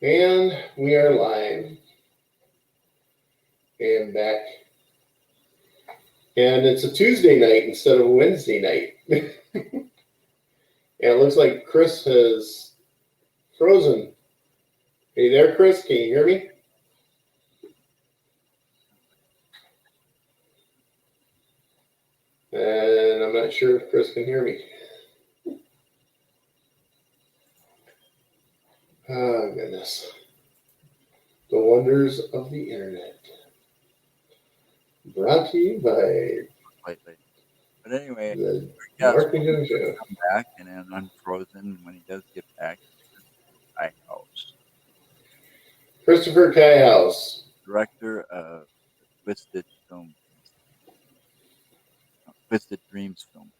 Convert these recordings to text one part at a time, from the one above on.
And we are live and back. And it's a Tuesday night instead of a Wednesday night. And it looks like Chris has frozen. Hey there, Chris. Can you hear me? And I'm not sure if Chris can hear me. Oh, goodness. The wonders of the internet. Brought to you by But anyway, the yes, Marketing we'll Show. come back and then unfrozen when he does get back. I house Christopher Kaihouse. director of Twisted Dreams film.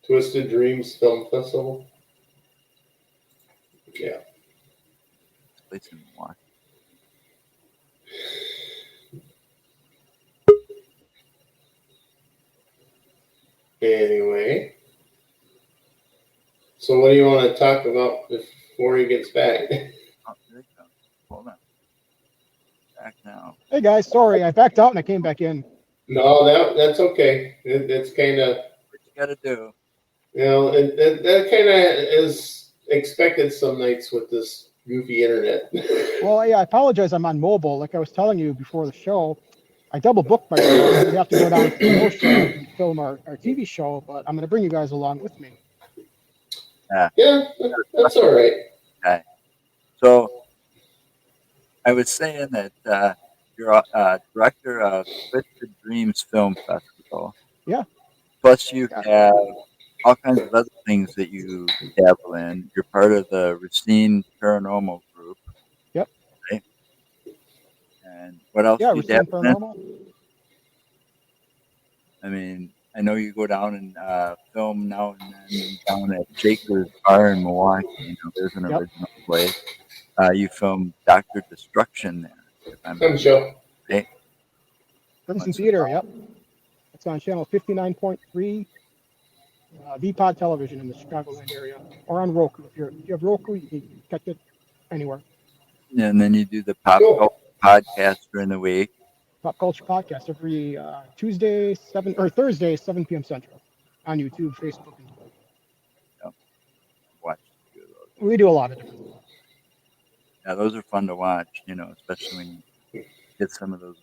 Twisted Dreams Film Festival. Yeah. It's placed in Milwaukee. Anyway, so what do you want to talk about before he gets back? Oh, there he comes. Hold on. Back now. Hey guys, sorry, I backed out and I came back in. No, that's okay. It's kind of, What you got to do? that kind of is expected some nights with this goofy internet. Well, yeah, I apologize. I'm on mobile. Like I was telling you before the show, I double booked myself. We have to go down to Kenosha and film our TV show, but I'm going to bring you guys along with me. Yeah, that's all right. Okay. So I was saying that you're a director of Twisted Dreams Film Festival. Yeah. Plus, you have all kinds of other things that you dabble in. You're part of the Racine Paranormal Group. Yep. Right? And what else Yeah, do you Racine dabble in? Paranormal. I mean, I know you go down and film now and then down at Jaker's Bar in Milwaukee. You know, there's an original place. You film Dr. Destruction there. If I'm Joe. right? Crimson Theater, yep. It's on channel 59.3, VPod television in the Chicagoland area, or on Roku. If you have Roku, you can catch it anywhere. And then you do the Pop Culture podcast during the week. Pop Culture Podcast every Thursday, 7 p.m. Central on YouTube, Facebook, and Twitter. Yep. Watch. We do a lot of different stuff. Yeah, those are fun to watch, you know, especially when you get some of those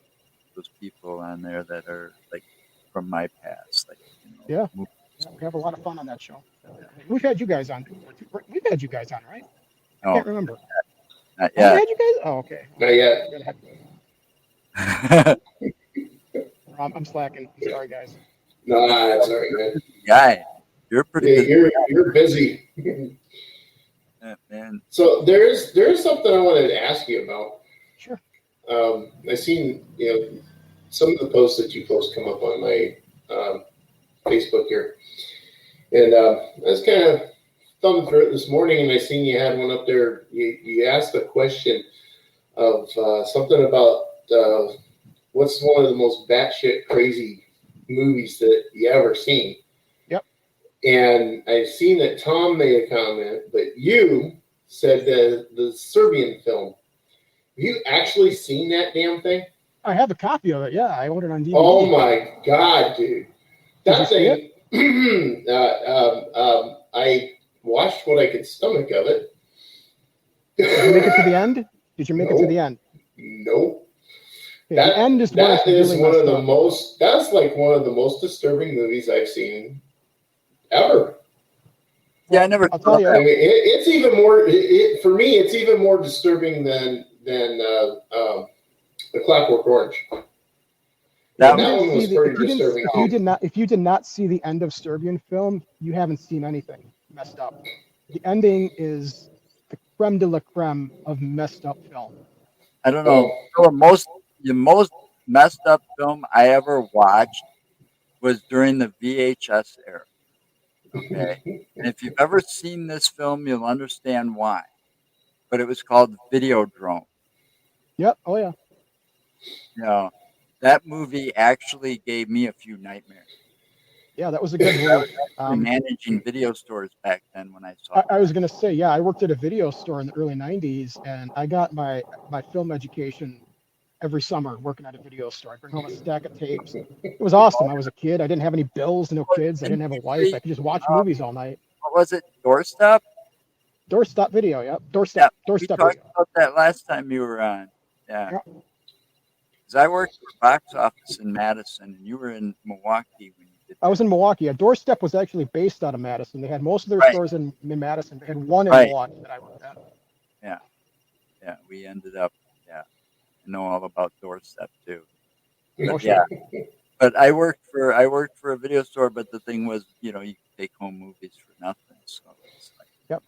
people on there that are like from my past. Like, you know, yeah, we have a lot of fun on that show. We've had you guys on. We've had you guys on, right? I can't remember. Not yet. We had you guys? Oh, okay. Not yet. I'm slacking. I'm sorry, guys. No, that's all right, man. Guy, you're pretty busy. You're busy. Man. So there's something I wanted to ask you about. Sure. I seen some of the posts that you post come up on my Facebook here, and I was kind of thumbing through it this morning, and I seen you had one up there. You asked a question of something about what's one of the most batshit crazy movies that you ever seen. Yep. And I've seen that Tom made a comment, but you said the Serbian film. Have you actually seen that damn thing? I have a copy of it. Yeah, I ordered it on DVD. Oh my god, dude! That thing. I watched what I could stomach of it. Did you make it to the end? Did you make it to the end? Nope. Okay, the end is that is really one of the most. That's like one of the most disturbing movies I've seen ever. Yeah, I never. I'll tell you. I mean, it's even more. For me, it's even more disturbing than The Clockwork Orange. That one was pretty disturbing. If you did not see the end of Serbian film, you haven't seen anything messed up. The ending is the creme de la creme of messed up film. I don't know. The most messed up film I ever watched was during the VHS era. Okay, and if you've ever seen this film, you'll understand why. But it was called Videodrome. Yep. Oh yeah. You know, that movie actually gave me a few nightmares. Yeah, that was a good I movie. was actually managing video stores back then when I saw I was going to say, yeah, I worked at a video store in the early 90s, and I got my film education every summer working at a video store. I'd bring home a stack of tapes. It was awesome. I was a kid. I didn't have any bills, no kids. I didn't have a wife. I could just watch movies all night. What was it? Doorstep? Doorstep video, yep. Yeah, we Doorstep talked video. about that last time you were on. Yeah. Yeah. Because I worked for a box office in Madison, and you were in Milwaukee when you did I was that. in Milwaukee. A Doorstep was actually based out of Madison. They had most of their Right. stores in Madison. They had one in Right. Milwaukee that I worked at. Yeah. Yeah. We ended up, I know all about Doorstep too. Oh, But sure. but I worked for a video store, but the thing was, you could take home movies for nothing. So it's like, Yep.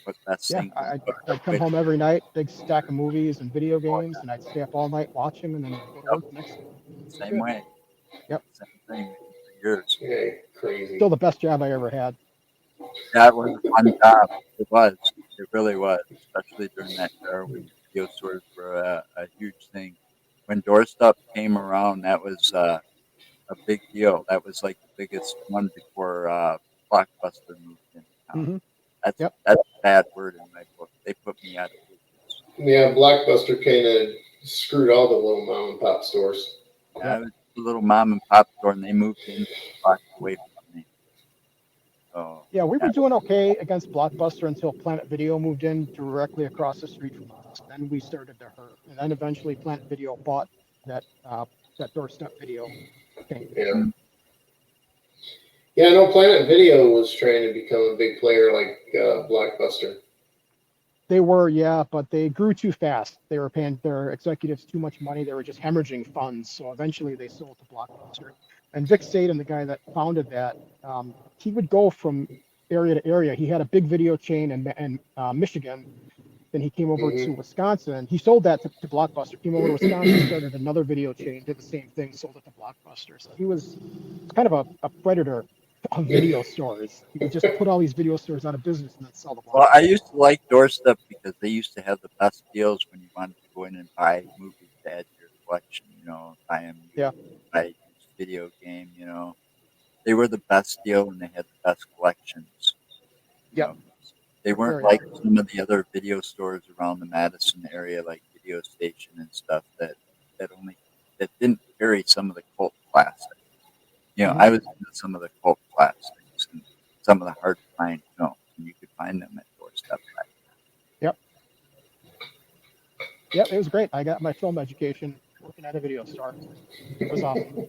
What best Yeah, thing? I'd come home every night, big stack of movies and video games, and I'd stay up all night watching, and then go to work the next day. Same way. Yep. Same thing for years. Yeah, crazy. Still the best job I ever had. That was a fun job. It was. It really was, especially during that era when video stores were a huge thing. When Doorstop came around, that was a big deal. That was like the biggest one before Blockbuster moved in town. Mm-hmm. That's Yep. that's a bad word in my book. They put me out of business. Yeah, Blockbuster kind of screwed all the little mom and pop stores. I was a little mom and pop store, and they moved in blocks away from me. So Yeah, we were doing okay against Blockbuster until Planet Video moved in directly across the street from us. Then we started to hurt, and then eventually Planet Video bought that Doorstep video thing. Yeah. Yeah, I know Planet Video was trying to become a big player like Blockbuster. They were, yeah, but they grew too fast. They were paying their executives too much money. They were just hemorrhaging funds. So eventually they sold to Blockbuster. And Vic Saden, the guy that founded that, he would go from area to area. He had a big video chain in Michigan. Then he came over to Wisconsin. He sold that to Blockbuster. Came over to Wisconsin, started another video chain, did the same thing, sold it to Blockbuster. So he was kind of a predator of video stores. He would just put all these video stores out of business and then sell them. Well, I used to like Doorstep because they used to have the best deals when you wanted to go in and buy movies to add to your collection. Buy them, buy a used video game. They were the best deal and they had the best collections. Yeah. They weren't Very like nice. some of the other video stores around the Madison area, like Video Station and stuff that didn't carry some of the cult classics. I was into some of the cult classics and some of the hard to find films, and you could find them at Doorstep. Yep, it was great. I got my film education working at a video store. It was awesome.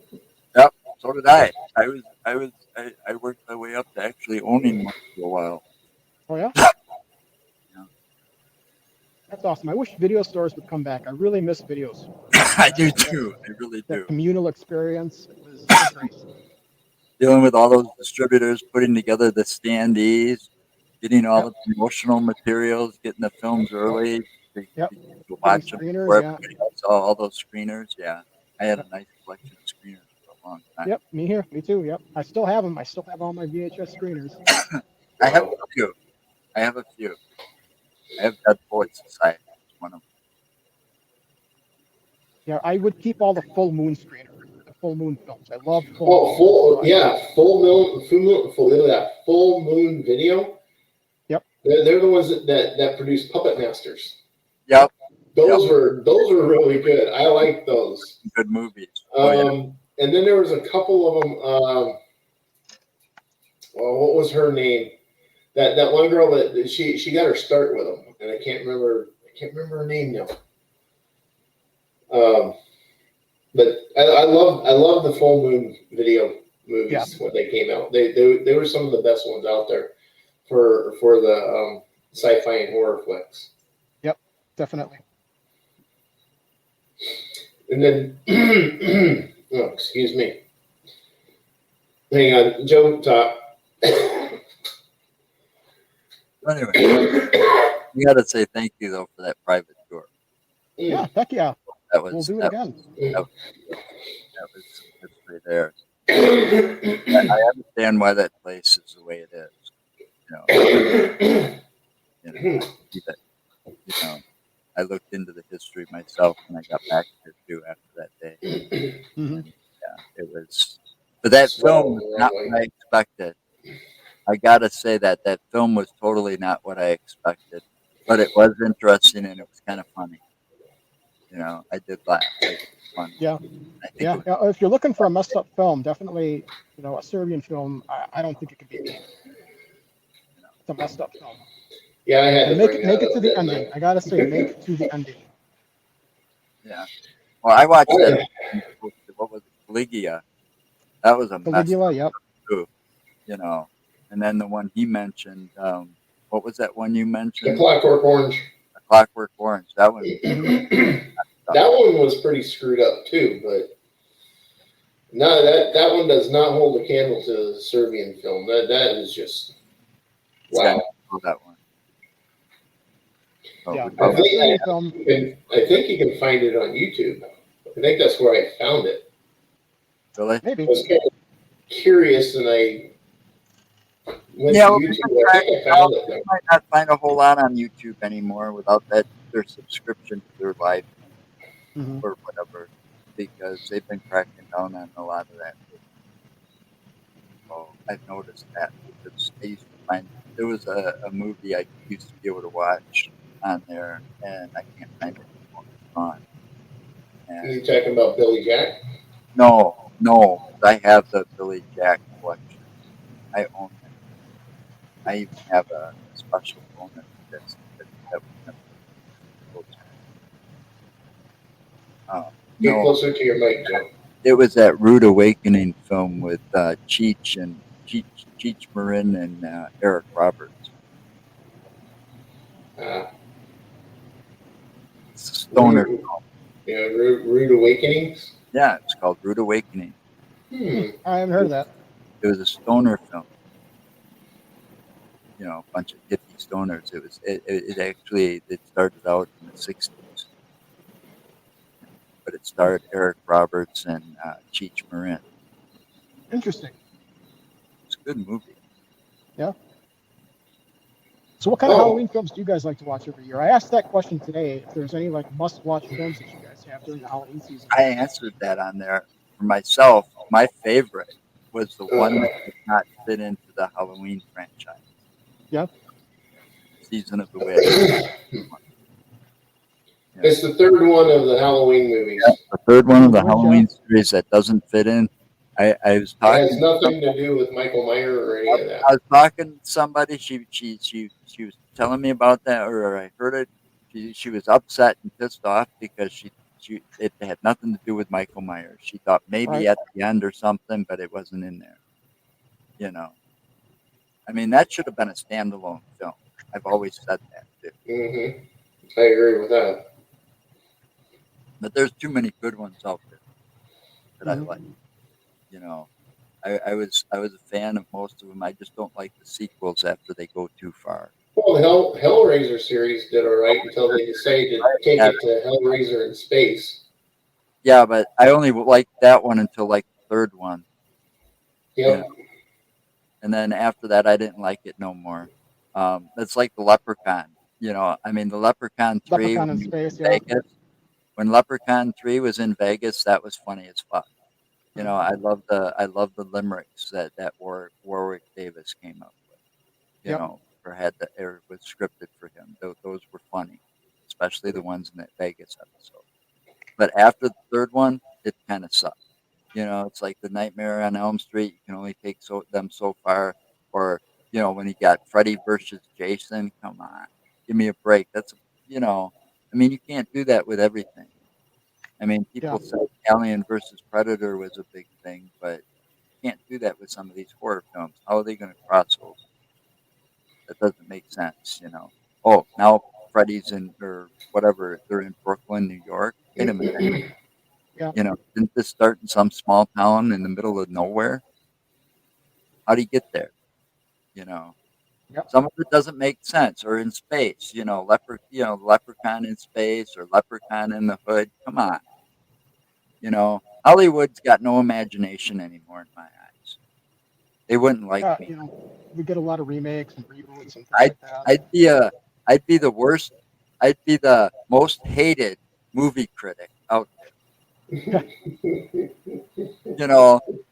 Yep, so did I. I worked my way up to actually owning one for a while. Oh yeah? That's awesome. I wish video stores would come back. I really miss video stores. I do too. I really do. That communal experience, it was great. Dealing with all those distributors, putting together the standees, getting all the promotional materials, getting the films early. To watch them before everybody else saw all those screeners. Yeah, I had a nice collection of screeners for a long time. Yep, me here. Me too. Yep, I still have them. I still have all my VHS screeners. I have a few. I have Dead Poets Society. It's one of them. Yeah, I would keep all the full moon screeners, the full moon films. I love full moon video. Yep. They're the ones that produce Puppet Masters. Yep. Those were really good. I like those. Good movies. And then there was a couple of them. What was her name? That one girl that she got her start with them, and I can't remember her name now. But I love the full moon video movies when they came out. They were some of the best ones out there for the sci-fi and horror flicks. Yep, definitely. And then, oh, excuse me. Hang on, Joe, talk. Anyway, we got to say thank you though for that private tour. Yeah, heck yeah. We'll do it again. That was some history there. I understand why that place is the way it is. I looked into the history myself when I got back here too after that day. Mm-hmm. And, it was But that swell film in was the not wrong what I way. expected. I gotta say that film was totally not what I expected, but it was interesting and it was kind of funny. I did laugh. It was funny. Yeah, I think it yeah, was. yeah. If you're looking for a messed up film, definitely, a Serbian film. I don't think it could be beat. It's a messed up film, Yeah, I had and to make bring it make that it up, to the didn't ending. I gotta say, make it to the ending. Yeah. Well, I watched that. I? What was it? Caligula. That was a mess Caligula. Yep. too. And then the one he mentioned. What was that one you The mentioned? Clockwork Orange. A Clockwork Orange. That one. Hmm. That one was pretty screwed up too, but no, that one does not hold a candle to the Serbian film. That is just Yeah, wow. that one. So Yeah. I without, Yeah. think Serbian film. I think you can find it on YouTube. I think that's where I found it. really? I Maybe. was kind of curious, and I went Yeah, to well, YouTube. I think I found it you there. might not find a whole lot on YouTube anymore without their subscription to their live Hmm. or whatever, because they've been cracking down on a lot of that. So I've noticed that because I used to find there was a movie I used to be able to watch on there, and I can't find it anymore. It's gone. Are And you talking about Billy Jack? no, I have the Billy Jack collection. I own it. I even have a special bonus that was never supposed to. Get No, closer to your mic, Joe. it was that Rude Awakening film with Cheech Marin and Eric Roberts. Uh, It's a stoner. Rude, Rude Awakenings. Yeah, it's called Rude Awakening. Hmm. I haven't heard of that. It was a stoner film. A bunch of hippie stoners. It actually started out in the '60s, but it starred Eric Roberts and Cheech Marin. Interesting. It's a good movie. Yeah. So, what kind of Oh, Halloween films do you guys like to watch every year? I asked that question today. If there's any like must-watch films that you guys have during the Halloween season. I answered that on there for myself. My favorite was the one that did not fit into the Halloween franchise. Yeah. Season of the Witch. it's the third one of the Halloween movies. The third one Season of of the the Witch, Halloween series that doesn't fit in. I was It has talking. nothing to do with Michael Myers or any of that. I was talking to somebody. She was telling me about that, or I heard it. She was upset and pissed off because it had nothing to do with Michael Myers. She thought maybe Right. at the end or something, but it wasn't in there. I mean, that should have been a standalone film. I've always said that too. Hmm. I agree with that. But there's too many good ones out there that I Mhm. like. You know, I was a fan of most of them. I just don't like the sequels after they go too far. Well, the Hellraiser series did all right until they decided to take it to Hellraiser in space. Yeah, but I only liked that one until like the third one. Yep. And then after that, I didn't like it no more. It's like the Leprechaun. I mean, the Leprechaun 3 Leprechaun when in he was Space. in Yeah. Vegas. When Leprechaun 3 was in Vegas, that was funny as fuck. I love the limericks that Warwick Davis came up with. Yep. Or had or was scripted for him. Those were funny, especially the ones in that Vegas episode. But after the third one, it kind of sucked. It's like the Nightmare on Elm Street. You can only take them so far. Or when you got Freddy versus Jason. Come on, give me a break. I mean, you can't do that with everything. I mean, Yeah. people say Alien versus Predator was a big thing, but you can't do that with some of these horror films. How are they going to cross over? That doesn't make sense. Oh, now Freddy's in or whatever. They're in Brooklyn, New York. Wait a minute. Yeah. Didn't this start in some small town in the middle of nowhere? How do you get there? You know, Yep. some of it doesn't make sense. Or in space, Leprechaun in space or Leprechaun in the Hood. Come on. Hollywood's got no imagination anymore in my eyes. They wouldn't like Yeah. me. We get a lot of remakes and reboots and things I'd like that. I'd be the worst. I'd be the most hated movie critic out there.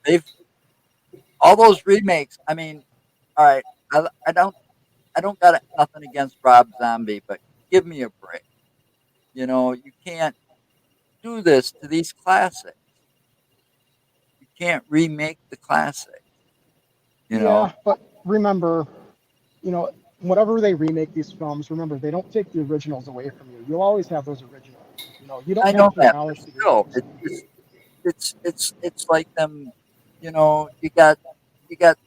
They've all those remakes. I mean, all right, I don't got nothing against Rob Zombie, but give me a break. You can't do this to these classics. You can't remake the classic. You know, Yeah, but remember, you know, whatever they remake these films, remember they don't take the originals away from you. You'll always have those originals. You don't I have know to that, but abolish the still, remakes. it's like them. You got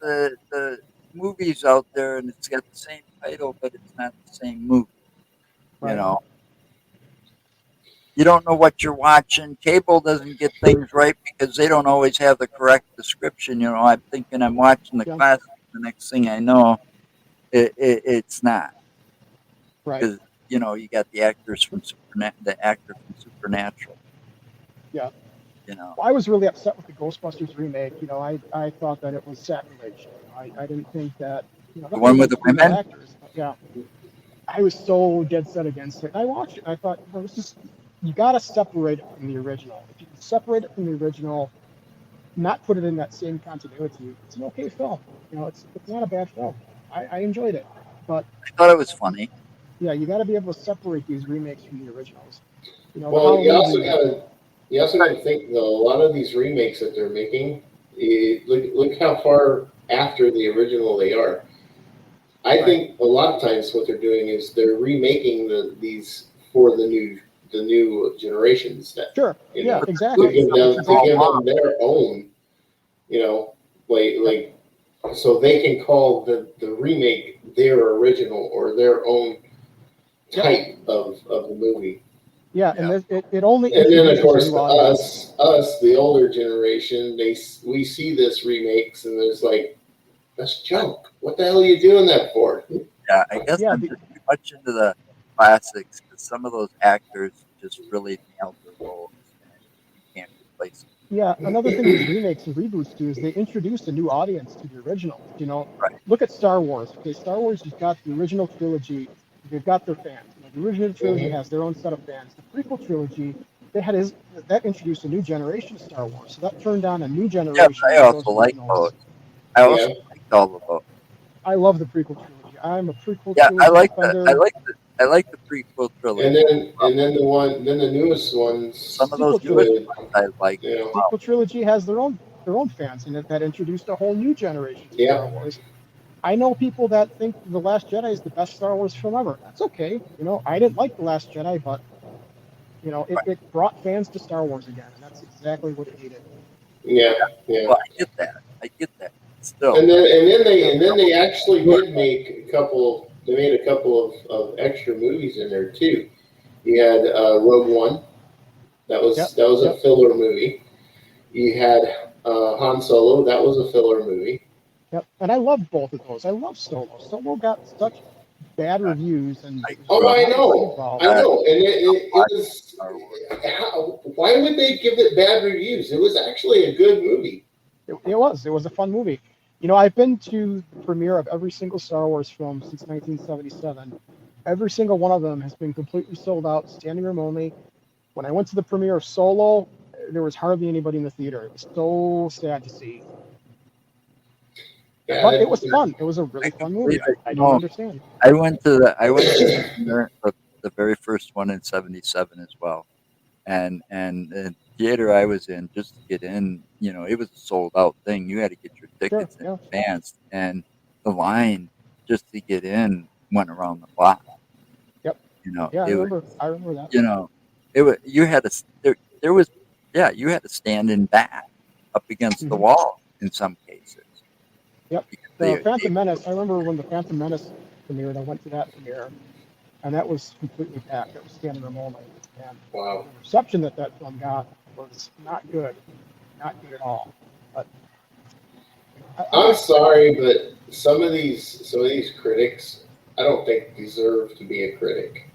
the movies out there, and it's got the same title, but it's not the same movie. You Right. know, you don't know what you're watching. Cable doesn't get things right because they don't always have the correct description. I'm thinking I'm watching the Yeah. classic. The next thing I know, it's not Right. because you got the actors from the actor from Supernatural. Yeah. You know, Well, I was really upset with the Ghostbusters remake. I thought that it was sacrilege. I didn't think that. the They one with had the three good women. actors. But yeah, I was so dead set against it. I watched it. I thought, it's just you got to separate it from the original. If you can separate it from the original, not put it in that same continuity, it's an okay film. It's not a bad film. I enjoyed it, but I thought it was funny. yeah, you got to be able to separate these remakes from the originals. The Well, Halloween remake. you also gotta think though. A lot of these remakes that they're making, look how far after the original they are. I Right. think a lot of times what they're doing is they're remaking these for the new generations that Sure. you Yeah. know Exactly. That's to exactly give right. them their own you know like Yep. like so they can call the remake their original or their own Yep. type of the movie. Yeah, and Yeah, it only And then of introduces course new audiences. us the older generation, we see this remakes and there's like that's junk. What the hell are you doing that for? yeah. I guess Yeah, I'm just too much into the classics because some of those actors just really nailed their roles, and you can't replace them. yeah. Another thing these remakes and reboots do is they introduce a new audience to the originals. Right. Look at Star Wars. Okay, Star Wars, you've got the original trilogy. They've got their fans. The original trilogy Mhm. has their own set of fans. The prequel trilogy, they had is that introduced a new generation of Star Wars. So that turned on a new Yeah, but generation I to those also like those. originals. I Yeah, also liked all of those. I love the prequel trilogy. I'm a prequel Yeah, trilogy defender. I like the prequel trilogy. and then the newest ones Some of those Sequel newest trilogy. with ones I like you as know well. Sequel trilogy has their own fans, and that introduced a whole new generation to Star yeah Wars. I know people that think The Last Jedi is the best Star Wars film ever. That's okay. I didn't like The Last Jedi, but Right. it brought fans to Star Wars again, and that's exactly what it needed. yeah yeah. Well, I get that. I get that. Still, Yeah, And then they actually did make a couple. They made a couple of extra movies in there too. You had Rogue One. yep, That was a yep, filler movie. You had Han Solo. That was a filler movie. yep. And I love both of those. I love Solo. Solo got such bad reviews, and I it was Oh, grew up. just not received well. I know, and it Watching was. Star Wars. Why would they give it bad reviews? It was actually a good movie. It was a fun movie. I've been to the premiere of every single Star Wars film since 1977. Every single one of them has been completely sold out, standing room only. When I went to the premiere of Solo, there was hardly anybody in the theater. It was so sad to see. Yeah, But it was fun. It was a I really can fun believe movie. I, it. I don't understand. I went to the premiere of the very first one in '77 as well, and the theater I was in just to get in, it was a sold out thing. You had to get your Sure, tickets in yeah. advance, and the line just to get in went around the block. Yep. Yeah, It was, I remember that. it was you had to there was yeah you had to stand in back up against the Hmm. wall in some cases Yep. because The Phantom Menace, I remember when the Phantom Menace premiered, I went to that premiere, and that was completely packed. It was standing room only. And wow. the reception that film got was not good. Not good at all. But I'm sorry, but some of these critics, I don't think deserve to be a critic.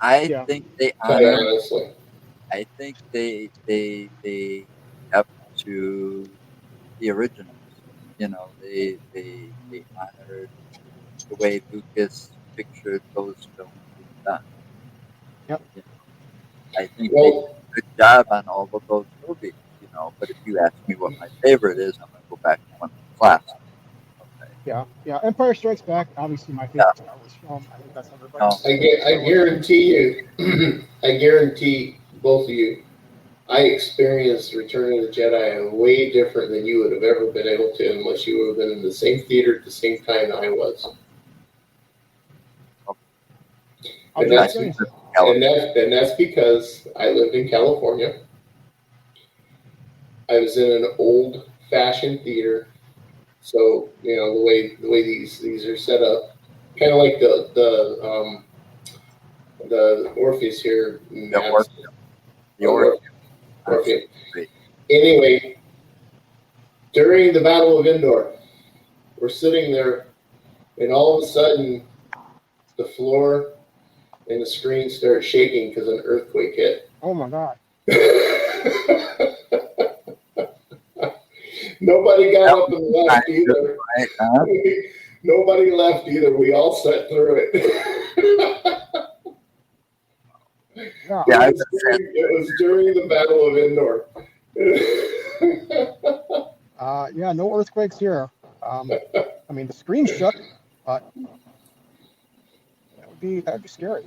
I yeah, think they Quite honor. honestly. I think they kept to the originals. They honored the way Lucas pictured those films being done. yep. You know, I think they did Well, a good job on all of those movies. But if you ask me what my favorite is, I'm going to go back to one of the classics. Okay. Yeah. Empire Strikes Back, obviously my favorite Star Wars film. I think that's everybody's. I guarantee you, I guarantee both of you, I experienced Return of the Jedi way different than you would have ever been able to unless you would have been in the same theater at the same time I was. And that's because I lived in California. I was in an old-fashioned theater, so the way these are set up, kind of like the Orpheus here. The Orpheus. Anyway, during the Battle of Endor, we're sitting there, and all of a sudden, the floor and the screen start shaking because an earthquake hit. Oh my God. Nobody got up and left either. Right, huh? Nobody left either. We all sat through it. Yeah. It was during the Battle of Endor. No earthquakes here. I mean, the screen shook, but that'd be scary.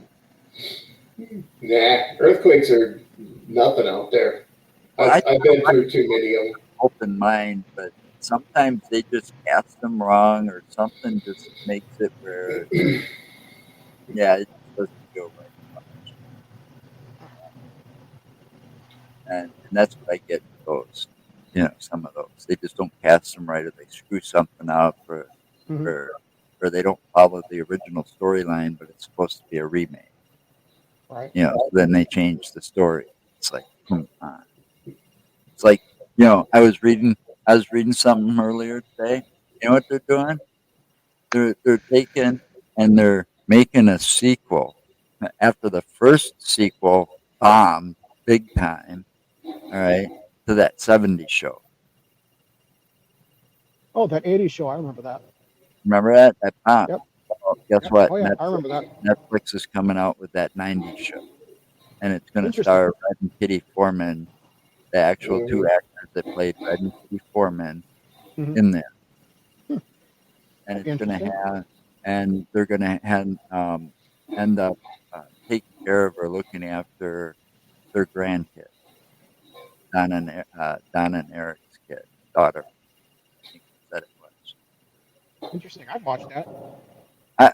Nah, earthquakes are nothing out there. I've been through too many of them. Open mind, but sometimes they just cast them wrong, or something just makes it where, it just doesn't go right. And that's what I get with those. Some of those they just don't cast them right, or they screw something up, or they don't follow the original storyline, but it's supposed to be a remake. Right. So then they change the story. It's like, come on. It's like, I was reading something earlier today. You know what they're doing? They're taking and they're making a sequel after the first sequel bombed big time. All right, to that '70s show. Oh, that '80s show. I remember that. Remember that? That bombed. Yep. Well, guess what? Oh yeah, I remember that. Netflix is coming out with that '90s show, and it's going to star Red and Kitty Foreman, the actual two actors that played Red and Kitty Foreman, in there. And it's going to have, and they're going to end up taking care of or looking after their grandkid, Donna and Eric's daughter. I think that it was. Interesting. I'd watch that.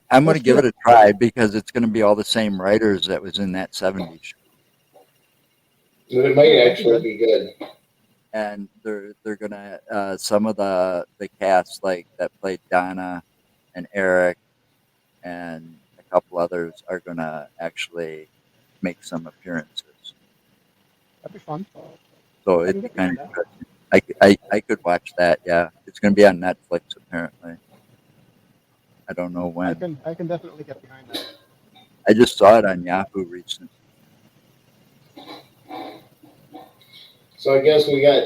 I'm going to give it a try because it's going to be all the same writers that was in that '70s show. But it might actually be good. And they're gonna some of the cast like that played Donna and Eric and a couple others are gonna actually make some appearances. That'd be fun. So it's kind of I could watch that. Yeah, it's gonna be on Netflix apparently. I don't know when. I can definitely get behind that. I just saw it on Yahoo recently. So I guess we got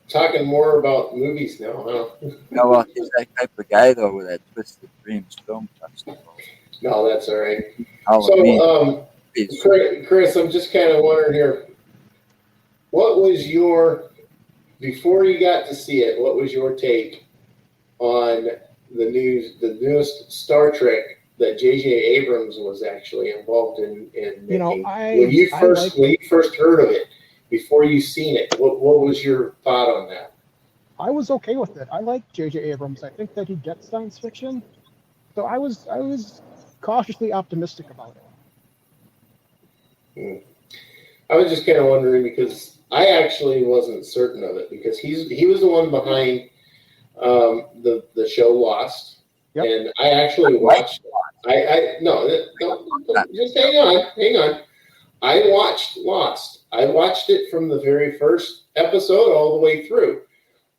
talking more about movies now, huh? No, well, he's that type of guy though with that Twisted Dreams Film Festival. No, that's all right. Halloween. So, Chris, I'm just kind of wondering here, what was before you got to see it, what was your take on the newest Star Trek that J.J. Abrams was actually involved in making? When you first heard of it, before you seen it, what was your thought on that? I was okay with it. I like J.J. Abrams. I think that he gets science fiction, so I was cautiously optimistic about it. I was just kind of wondering because I actually wasn't certain of it because he was the one behind the show Lost, and I actually watched. Just hang on. I watched Lost. I watched it from the very first episode all the way through.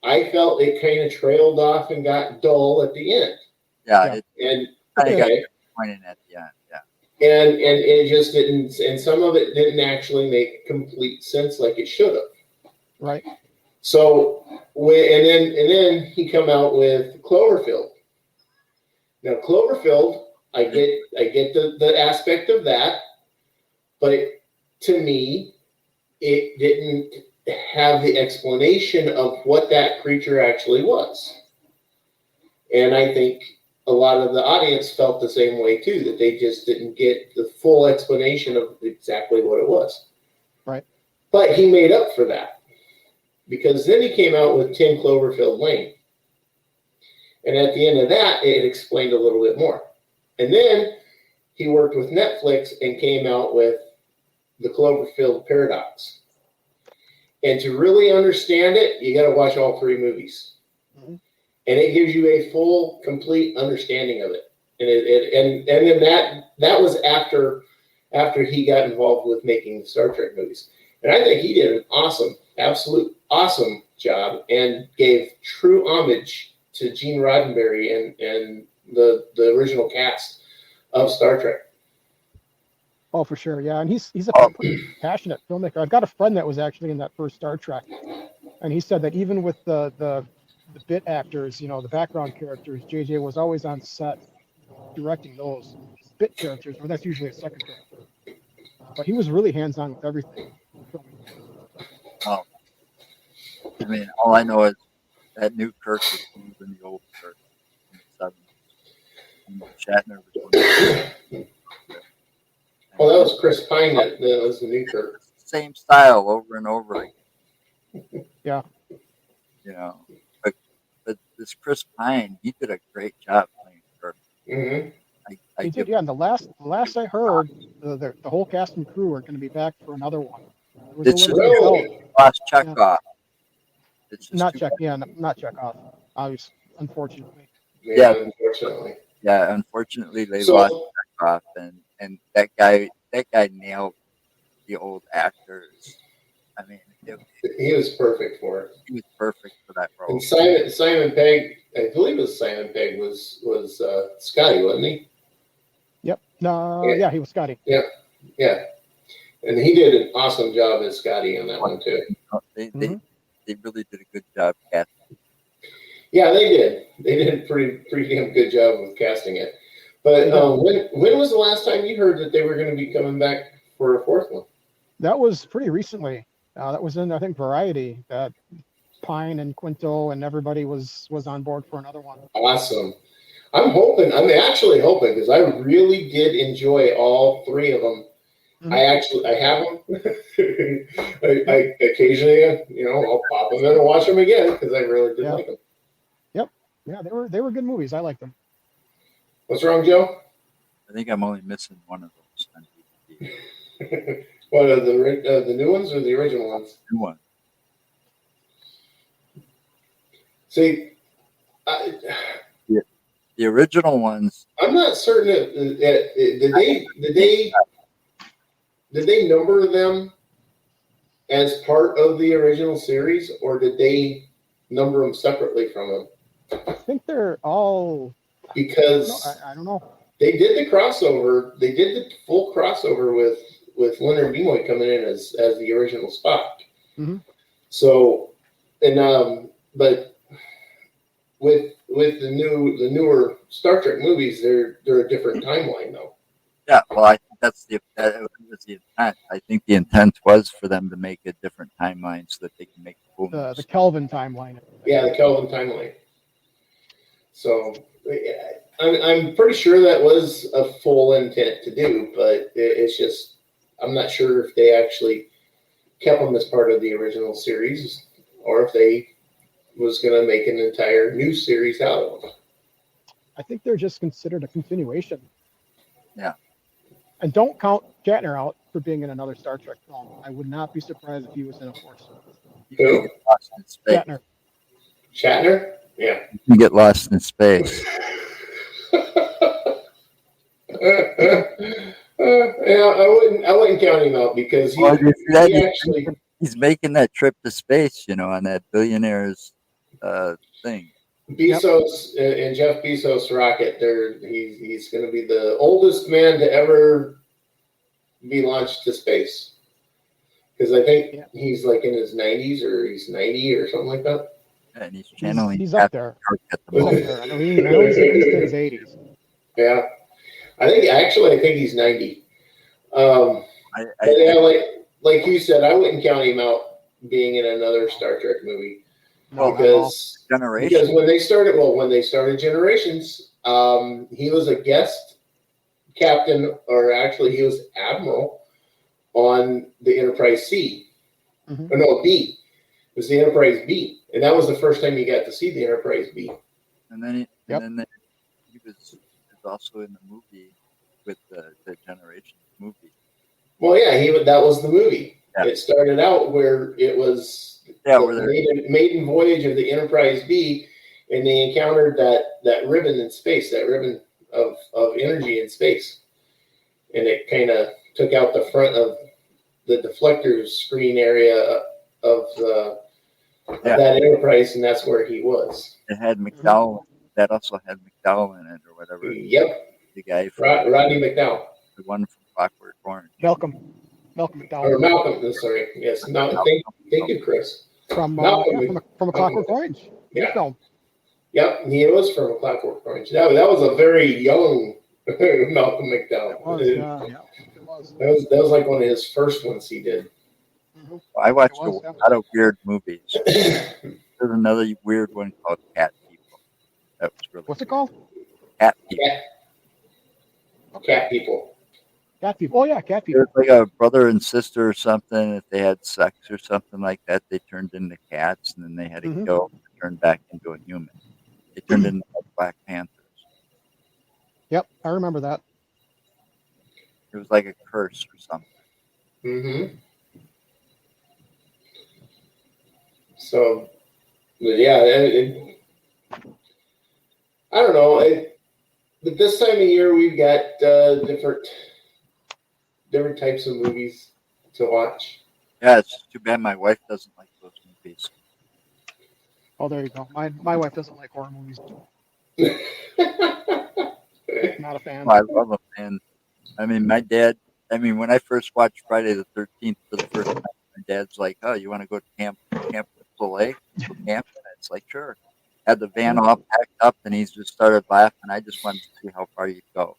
I felt it kind of trailed off and got dull at the end. Yeah. And I got disappointed at the end. Yeah. And it just didn't, and some of it didn't actually make complete sense like it should have. Right. So and then he come out with Cloverfield. Now Cloverfield, I get the aspect of that, but to me, it didn't have the explanation of what that creature actually was. And I think a lot of the audience felt the same way too, that they just didn't get the full explanation of exactly what it was. Right. But he made up for that, because then he came out with 10 Cloverfield Lane. And at the end of that, it explained a little bit more. And then he worked with Netflix and came out with the Cloverfield Paradox. And to really understand it, you got to watch all 3 movies. Mhm. And it gives you a full, complete understanding of it. And then that was after he got involved with making the Star Trek movies. And I think he did an awesome, absolute awesome job and gave true homage to Gene Roddenberry and the original cast of Star Trek. Oh, for sure. Yeah. And he's a pretty passionate filmmaker. I've got a friend that was actually in that first Star Trek. And he said that even with the bit actors, you know, the background characters, JJ was always on set directing those bit characters, or that's usually a second character. But he was really hands-on with everything. Oh, I mean, all I know is that new Kirk was cooler than the old Kirk in the 70s. And Shatner was one of the Well, that was Chris Pine that was the new Kirk. same style over and over again. Yeah. You know, but this Chris Pine, he did a great job playing Kirk. Mm-hmm. He did, yeah. And the last I heard, the whole cast and crew are going to be back for another one. It's just lost Chekhov. It's just not Chekhov, obviously, unfortunately. Yeah, unfortunately. Yeah, unfortunately they lost Chekhov, and that guy nailed the old actors. I mean, he was perfect for it. He was perfect for that role. And Simon Pegg, I believe it was Simon Pegg, was Scotty, wasn't he? Yep. No. Yeah, he was Scotty. Yeah. And he did an awesome job as Scotty on that one too. They really did a good job casting. Yeah, they did. They did a pretty damn good job of casting it. But when was the last time you heard that they were going to be coming back for a 4th one? That was pretty recently. That was in, I think, Variety. That Pine and Quinto and everybody was on board for another one. Awesome. I'm actually hoping, because I really did enjoy all 3 of them. Mm-hmm. I have them. I occasionally, I'll pop them in and watch them again because I really did like them. Yep. Yeah, they were good movies. I liked them. What's wrong, Joe? I think I'm only missing one of those on DVD. What are the new ones or the original ones? New one. See, the original ones. I'm not certain did they number them as part of the original series, or did they number them separately from them? I think they're all, because I don't know. They did the crossover. They did the full crossover with Leonard Nimoy coming in as the original Spock. Mm-hmm. So, but with the newer Star Trek movies, they're a different timeline though. Yeah, well, I think that was the intent. I think the intent was for them to make a different timeline so that they can make the Kelvin timeline. Yeah, the Kelvin timeline. So I'm pretty sure that was a full intent to do, but it's just I'm not sure if they actually kept them as part of the original series or if they was going to make an entire new series out of them. I think they're just considered a continuation. Yeah. And don't count Shatner out for being in another Star Trek film. I would not be surprised if he was in a 4th. Who? Get lost in space. Shatner? Yeah. You can get lost in space. I wouldn't count him out because he's making that trip to space, on that billionaires thing. Bezos and Jeff Bezos rocket. He's going to be the oldest man to ever be launched to space. Because I think he's like in his 90s or he's 90 or something like that. Yeah, and he's channeling. He's up there. I know he's at least in his 80s. Yeah, I think he's 90. Like you said, I wouldn't count him out being in another Star Trek movie. No, not at all. Because Generation. when they started Generations, he was a guest captain, or actually he was admiral on the Enterprise C. Mhm. Or no, B. It was the Enterprise B, and that was the first time you got to see the Enterprise B. And then he, Yep. and then he was also in the movie with the Generation movie. Well, yeah, that was the movie. Yeah. It started out where it was where the maiden voyage of the Enterprise B, and they encountered that ribbon in space, that ribbon of energy in space, and it kind of took out the front of the deflector screen area of that Enterprise, and that's where he was. It had McDowell. That also had McDowell in it, or whatever. Yep. The guy from Rodney McDowell. The one from Clockwork Orange. Malcolm McDowell. Or Malcolm, sorry. Yes. Thank you, Chris. From a Clockwork Orange. Yeah. Film. Yep, he was from a Clockwork Orange. That was a very young Malcolm McDowell. It was. That was like one of his first ones he did. Mm-hmm. I watched a lot of weird movies. There's another weird one called Cat People. That was really What's it called? Cat People. Cat People. Cat People. Oh yeah, Cat People. It was like a brother and sister or something. If they had sex or something like that, they turned into cats, and then they had to kill and turn back into a human. They turned into like Black Panthers. Yep, I remember that. It was like a curse or something. Mm-hmm. So, yeah, I don't know. But this time of year, we've got different types of movies to watch. Yeah, it's too bad my wife doesn't like those movies. Oh, there you go. My wife doesn't like horror movies. Not a fan. I love them, man. I mean, my dad. I mean, when I first watched Friday the 13th for the first time, my dad's like, "Oh, you want to go to Camp Soleil? Camp?" And it's like, "Sure." Had the van all packed up, and he's just started laughing. I just wanted to see how far you'd go.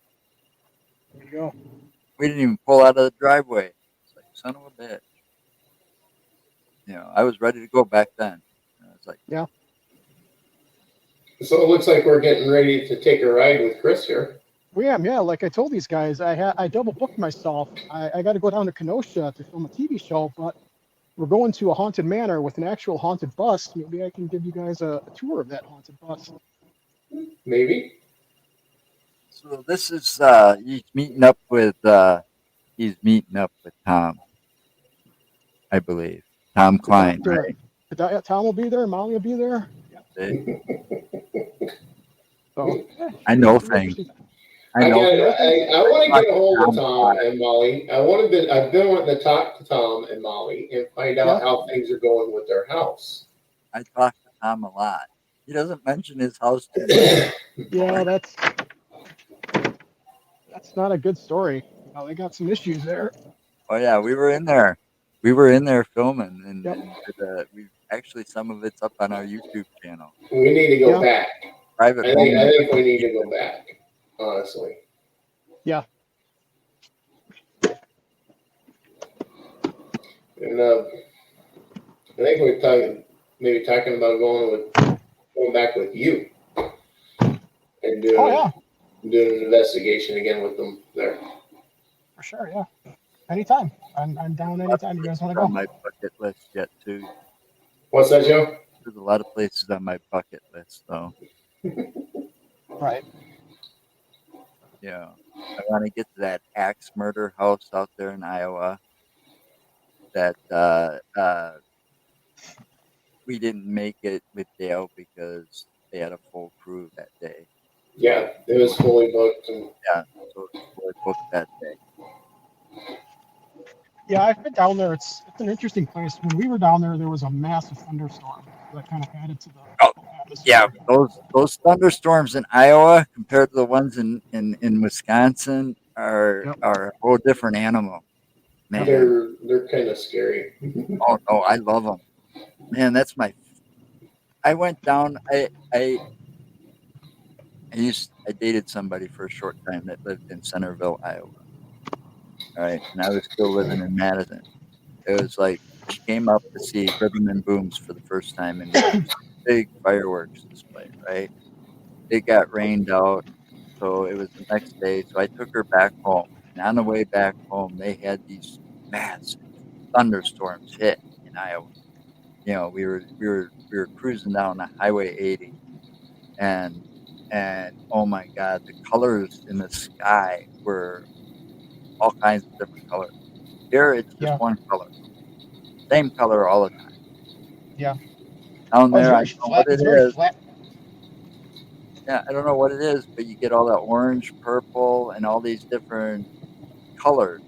There you go. We didn't even pull out of the driveway. It's like, son of a bitch. You know, I was ready to go back then. I was like, yeah. So it looks like we're getting ready to take a ride with Chris here. We am, yeah. Like I told these guys, I double booked myself. I got to go down to Kenosha to film a TV show, but we're going to a haunted manor with an actual haunted bus. Maybe I can give you guys a tour of that haunted bus. Maybe. So this is he's meeting up with Tom, I believe. Tom Klein, right? Tom will be there. Molly will be there. Yeah. So, I know things. I want to get a hold of Tom and Molly. I've been wanting to talk to Tom and Molly and find out how things are going with their house. I talk to Tom a lot. He doesn't mention his house too much. Yeah, that's not a good story. You know, they got some issues there. Oh yeah, we were in there. We were in there filming, and we actually some of it's up on our YouTube channel. We need to go back. I think we need to go back. Honestly. Yeah. And I think we're talking about going back with you and doing an investigation again with them there. For sure, yeah. Anytime. I'm down anytime you guys want to go. On my bucket list yet too. What's that, Joe? There's a lot of places on my bucket list, though. Right. Yeah, I want to get to that axe murder house out there in Iowa. That we didn't make it with Dale because they had a full crew that day. Yeah, it was fully booked. So it was fully booked that day. Yeah, I've been down there. It's an interesting place. When we were down there, there was a massive thunderstorm that kind of added to the atmosphere. Yeah, those thunderstorms in Iowa compared to the ones in Wisconsin are a whole different animal. Man, they're kind of scary. Oh no, I love them. Man, that's I went down. I dated somebody for a short time that lived in Centerville, Iowa. All right, and I was still living in Madison. It was like she came up to see Rhythm and Booms for the first time, and there was a big fireworks display, right? It got rained out, so it was the next day. So I took her back home, and on the way back home, they had these massive thunderstorms hit in Iowa. We were cruising down the Highway 80, and oh my God, the colors in the sky were all kinds of different colors. Here, it's just Yeah. one color, same color all the time. Yeah. Down Oh, it's there, I very don't know what flat. it It's very is. flat. Yeah, I don't know what it is, but you get all that orange, purple, and all these different colors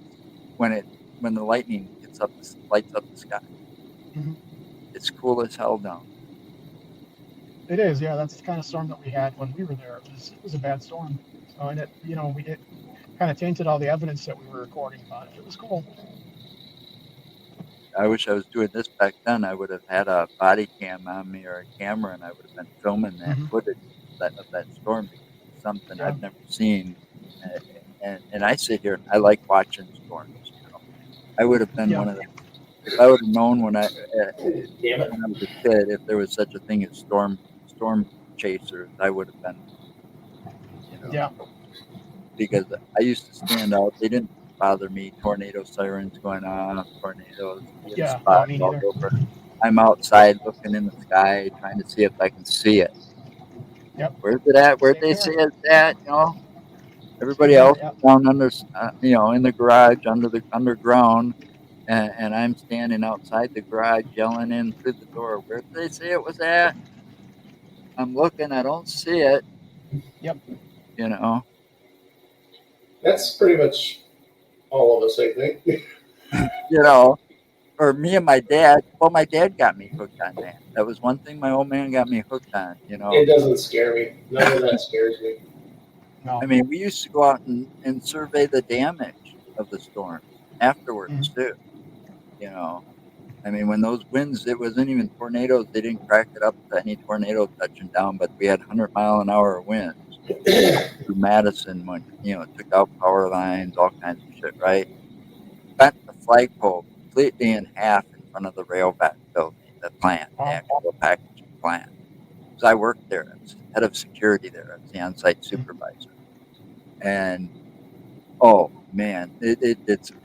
when the lightning lights up the sky. Hmm. It's cool as hell down. It is. Yeah, that's the kind of storm that we had when we were there. It was a bad storm. So, and it kind of tainted all the evidence that we were recording, but it was cool. I wish I was doing this back then. I would have had a body cam on me or a camera, and I would have been filming that Hmm. footage of that storm because it's something Yeah. I've never seen. And I sit here and I like watching storms. I would have been Yeah. one of the if I would have known Damn it. when I was a kid if there was such a thing as storm chasers. I would have been, Yeah. because I used to stand out. They didn't bother me. Tornado sirens going off, tornadoes being Yeah. No, spotted me all neither. over. I'm outside looking in the sky, trying to see if I can see it. Yep. Where's it at? Where'd Same they here. say it's at? Same Everybody here. else is Yep. down under, in the garage, under the underground, and I'm standing outside the garage, yelling in through the door. Where did they say it was at? I'm looking. I don't see it. Yep. You know. That's pretty much all of us, I think. You know. Or me and my dad. Well, my dad got me hooked on that. That was one thing my old man got me hooked on. It doesn't scare me. None of that scares me. No. I mean, we used to go out and survey the damage of the storms afterwards Mhm. too. You know, I mean, when those winds, it wasn't even tornadoes. They didn't crack it up to any tornado touching down, but we had 100-mile-an-hour winds through Madison when it took out power lines, all kinds of shit. Right, bent the flagpole completely in half in front of the railback building, the plant, the Wow. actual packaging plant. Because I worked there, I was head of security there. I was the on-site Mhm. supervisor, and oh man, it did some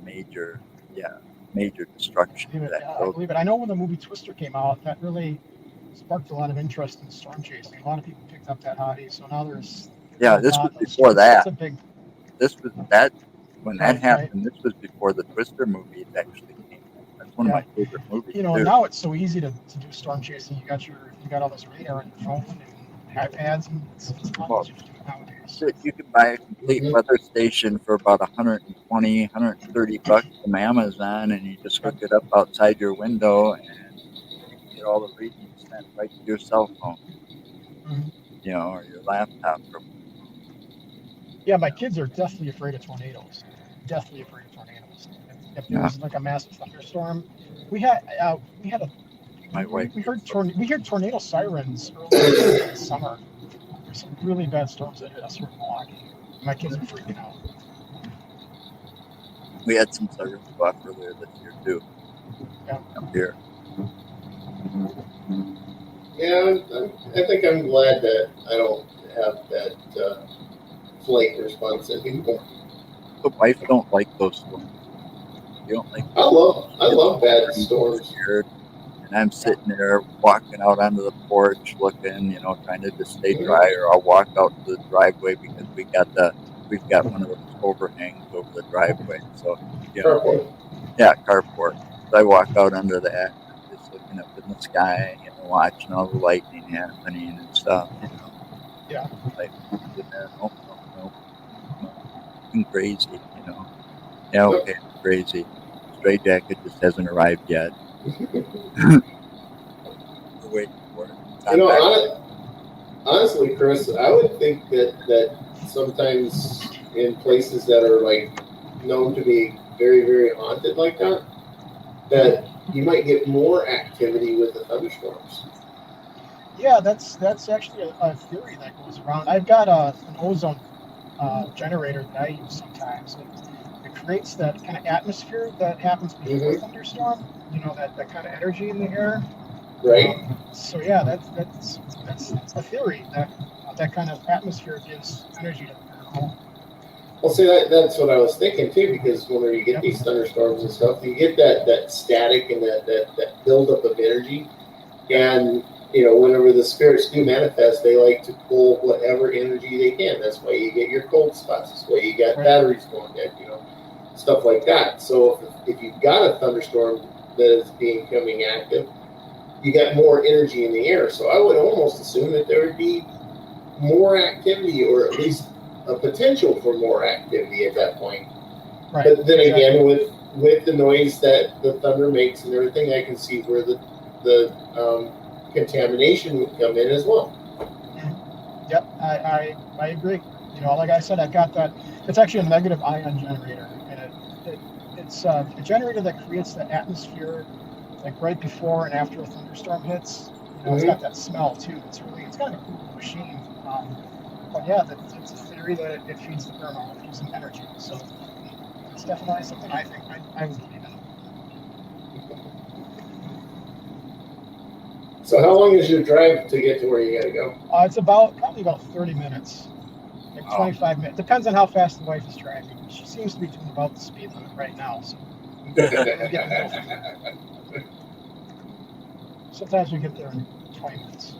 major destruction to that I building. believe it. I know when the movie Twister came out, that really sparked a lot of interest in storm chasing. A lot of people picked up that hobby, so now there's Yeah, a this was lot of before it's that. a big This was that when that right. happened. This was before the Twister movies actually came out. That's one of Yeah. my favorite movies And too. now it's so easy to do storm chasing. You got all this radar on your phone and iPads, and it's fun Well, to do it nowadays. you can buy a complete Mhm. weather station for about 120, $130 from Amazon, and you just hook Yep. it up outside your window, and you can get all the readings sent right to your cell phone, Mhm. or your laptop. Or, Yeah, my kids are deathly afraid of tornadoes. Deathly afraid of tornadoes. If yeah, there's like a massive thunderstorm, we had a my wife we gets heard so. we heard tornado sirens earlier this summer. There's some really bad storms that hit us here in Milwaukee. My kids are freaking out. We had some sirens go off earlier this year too Yeah. up here. Yeah, I think I'm glad that I don't have that flake response anymore. The wife don't like those storms. You don't like I those. Gets love all bad crazy, storms. scared, and I'm Yeah. sitting there walking out onto the porch, looking, trying to just stay Mhm. dry, or I'll walk out to the driveway because we've got one of those overhangs over the driveway. So, Carport. yeah, carport. So I walk out under that, and I'm just looking up in the sky, watching all the lightning happening and stuff. Yeah. Like, no, no, no, I'm crazy. Yeah, Nope. okay, I'm crazy. Stray jacket just hasn't arrived yet. We're waiting for it. It's You on know, back. honestly, Chris, I would think that sometimes in places that are like known to be very, very haunted like that, that you might get more activity with the thunderstorms. Yeah, that's actually a theory that goes around. I've got an ozone generator that I use sometimes. It creates that kind of atmosphere that happens before a thunderstorm. You know, that kind of energy in the air. Right. So yeah, that's the theory that that kind of atmosphere gives energy to the paranormal. Well, see, that's what I was thinking too, because whenever you get these thunderstorms and stuff, you get that static and that buildup of energy. And, you know, whenever the spirits do manifest, they like to pull whatever energy they can. That's why you get your cold spots. That's why you got batteries going dead, you know, stuff like that. So if you've got a thunderstorm that is becoming active, you got more energy in the air. So I would almost assume that there would be more activity, or at least a potential for more activity at that point. Right. But then again, with the noise that the thunder makes and everything, I can see where the contamination would come in as well. Yep, I agree. You know, like I said, I've got that. It's actually a negative ion generator, and it's a generator that creates the atmosphere, like right before and after a thunderstorm hits. You know, it's got that smell too. It's kind of a cool machine. But yeah, it's a theory that it feeds the paranormal using energy. So it's definitely something I think I would believe in. So how long is your drive to get to where you got to go? It's probably about 30 minutes, like 25 minutes. Depends on how fast the wife is driving. She seems to be doing about the speed limit right now. So sometimes we get there in 20 minutes.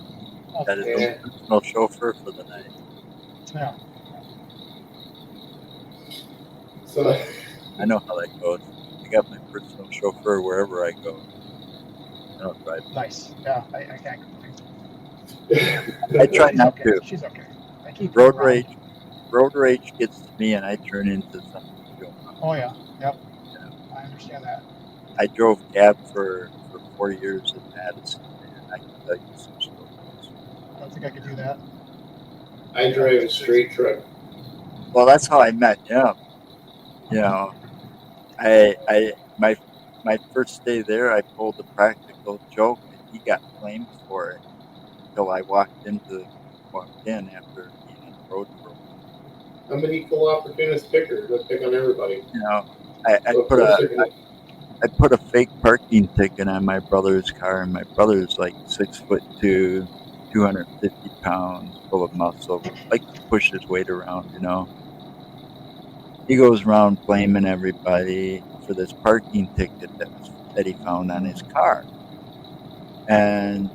That is a personal chauffeur for the night. Yeah. So I know how that goes. I got my personal chauffeur wherever I go. I don't drive. Nice. Yeah, I can't complain. I try not to. She's okay. I keep road rage gets to me, and I turn into something. Oh yeah. Yep. I understand that. I drove cab for 4 years in Madison, and I can tell you some stories. I don't think I could do that. I drive a straight truck. Well, that's how I met him. You know, my first day there, I pulled a practical joke, and he got blamed for it until I walked in after being on the road for a while. I'm an equal opportunist picker. I pick on everybody. You know, I put a fake parking ticket on my brother's car, and my brother's like 6'2", 250 pounds, full of muscle, like to push his weight around, you know. He goes around blaming everybody for this parking ticket that he found on his car. And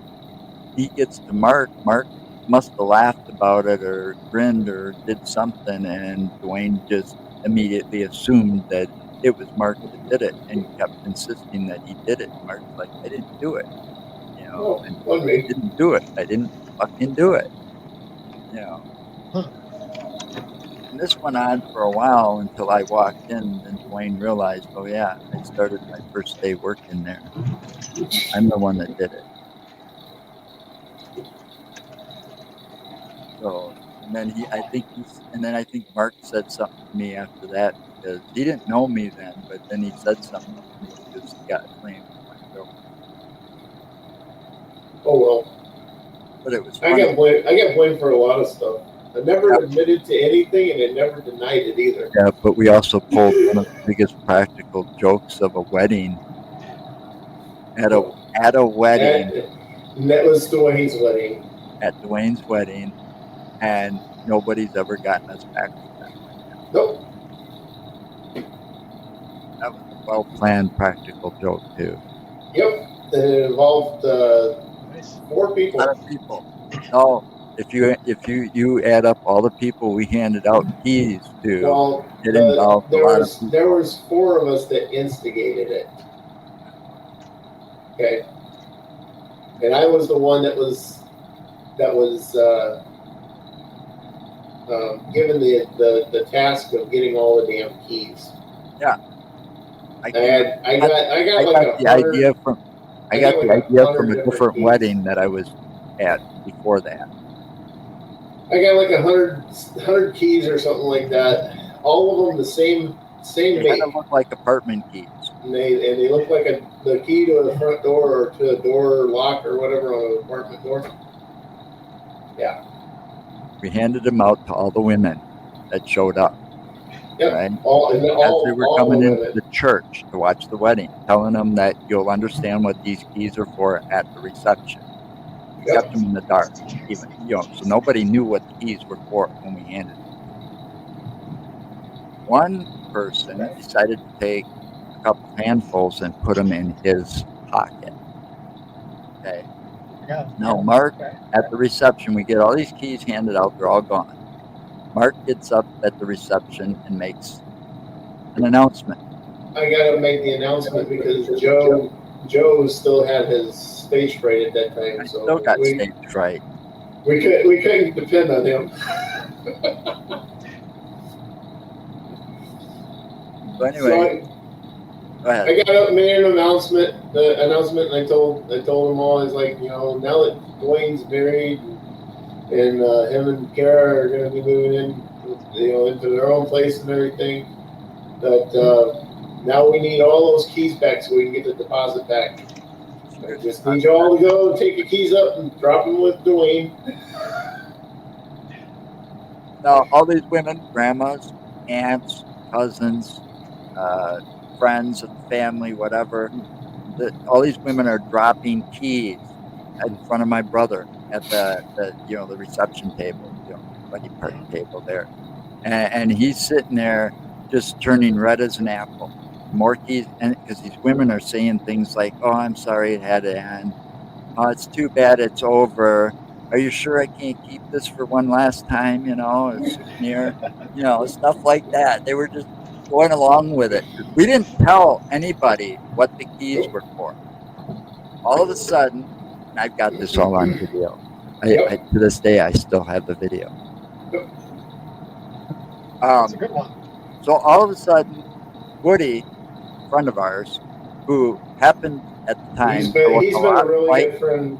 he gets to Mark. Mark must have laughed about it or grinned or did something, and Dwayne just immediately assumed that it was Mark that did it and kept insisting that he did it. Mark's like, I didn't do it. You know, I didn't do it. I didn't fucking do it. You know. And this went on for a while until I walked in, and Dwayne realized, oh yeah, I started my first day working there. I'm the one that did it. So, and then I think Mark said something to me after that, because he didn't know me then, but then he said something to me because he got blamed for my joke. Oh well. But it was funny. I got blamed for a lot of stuff. I never admitted to anything, and I never denied it either. Yeah, but we also pulled one of the biggest practical jokes of a wedding. At a wedding. And that was Dwayne's wedding. At Dwayne's wedding, and nobody's ever gotten us back with that. Nope. That was a well-planned practical joke too. Yep, and it involved 4 people. A lot of people. No. If you add up all the people we handed out keys to, well, it involved a lot of people. There was 4 of us that instigated it. Okay, and I was the one that was given the task of getting all the damn keys. Yeah, I got the idea from a different wedding that I was at before that. I got like 100 keys or something like that. All of them the same They make. kind of look like apartment keys. And they look like the key to the front door or to a door lock or whatever on an apartment door. Yeah. We handed them out to all the women that showed up. Yep. right? All As they were all coming the into women. the church to watch the wedding, telling them that you'll understand what these keys are for at the reception. Kept Yep. them in the dark, even so nobody knew what the keys were for when we handed them. One person decided to take a couple handfuls and put them in his pocket. Okay. Now, Mark, at the reception, we get all these keys handed out. They're all gone. Mark gets up at the reception and makes an announcement. I gotta make the announcement because Joe still had his stage fright at that time, I so still got stage fright. we couldn't depend on him. So anyway, go ahead. I got up and made an announcement. And I told them all, I was like, now that Dwayne's married and him and Kara are going to be moving in, into their own place and everything, that now we need all those keys back so we can get the deposit back. I just need you all to go and take your keys up and drop them with Dwayne. Now, all these women, grandmas, aunts, cousins, friends of the family, whatever, all these women are dropping keys in front of my brother at the reception table, wedding party table there. And he's sitting there just turning red as an apple. More keys, and because these women are saying things like, "Oh, I'm sorry it had to end. Oh, it's too bad it's over. Are you sure I can't keep this for one last time? A souvenir, stuff like that." They were just going along with it. We didn't tell anybody what the keys were for. All of a sudden, and I've got this all on video. I to this day, I still have the video. That's a good one. So all of a sudden, Woody, a friend of ours, who happened at the time he's been a really good friend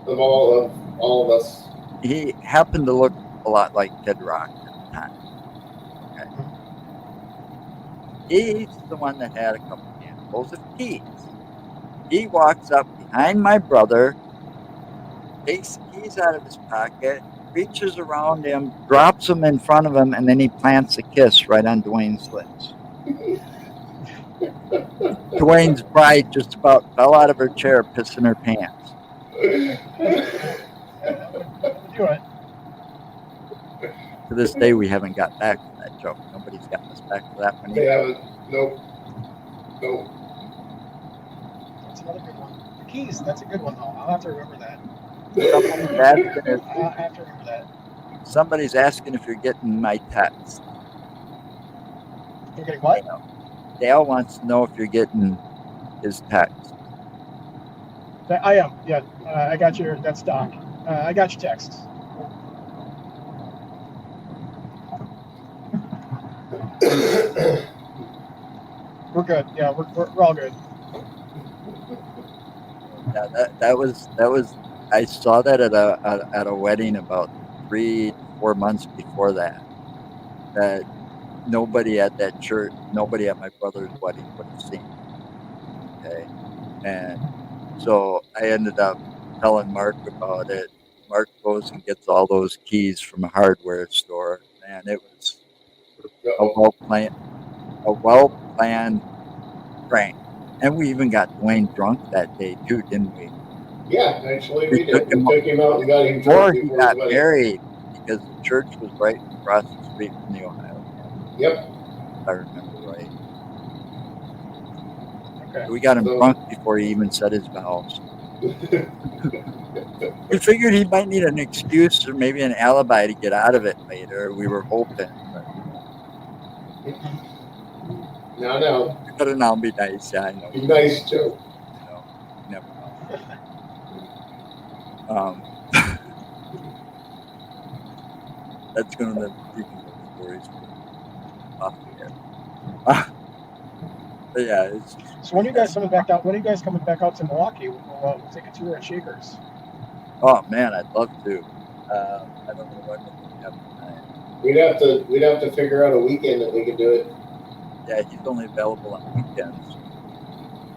of all of us. He happened to look a lot like Kid Rock at the time. Okay. He's the one that had a couple handfuls of keys. He walks up behind my brother, takes the keys out of his pocket, reaches around him, drops them in front of him, and then he plants a kiss right on Dwayne's lips. Dwayne's bride just about fell out of her chair, pissing her pants. Do it. To this day, we haven't got back to that joke. Nobody's gotten us back to that one either. They haven't. Nope. That's another good one. The keys, that's a good one, though. I'll have to remember that. I'll have to remember that. Somebody's asking if you're getting my text. You're getting what? Dale wants to know if you're getting his text. I am. Yeah, I got your. That's Doc. I got your text. We're good. Yeah, we're all good. Yeah, that was. I saw that at a wedding about 3-4 months before that. That nobody at that church, nobody at my brother's wedding would have seen. Okay, and so I ended up telling Mark about it. Mark goes and gets all those keys from a hardware store, and it was a well-planned prank. And we even got Dwayne drunk that day too, didn't we? Yeah, actually we did. We took him out and got him drunk before he got married, because the church was right across the street from the Ohio. Yep. If I remember right. Okay. So we got him drunk before he even said his vows. We figured he might need an excuse or maybe an alibi to get out of it later. We were hoping. No. You better now be nice. Yeah, I know. Be nice, Joe. You never know. That's going to be stories off the air. But yeah, it's just, so when are you guys coming back out? When are you guys coming back out to Milwaukee? We'll take a tour at Shakers. Oh man, I'd love to. I don't know when we have time. We'd have to figure out a weekend that we could do it. Yeah, he's only available on weekends.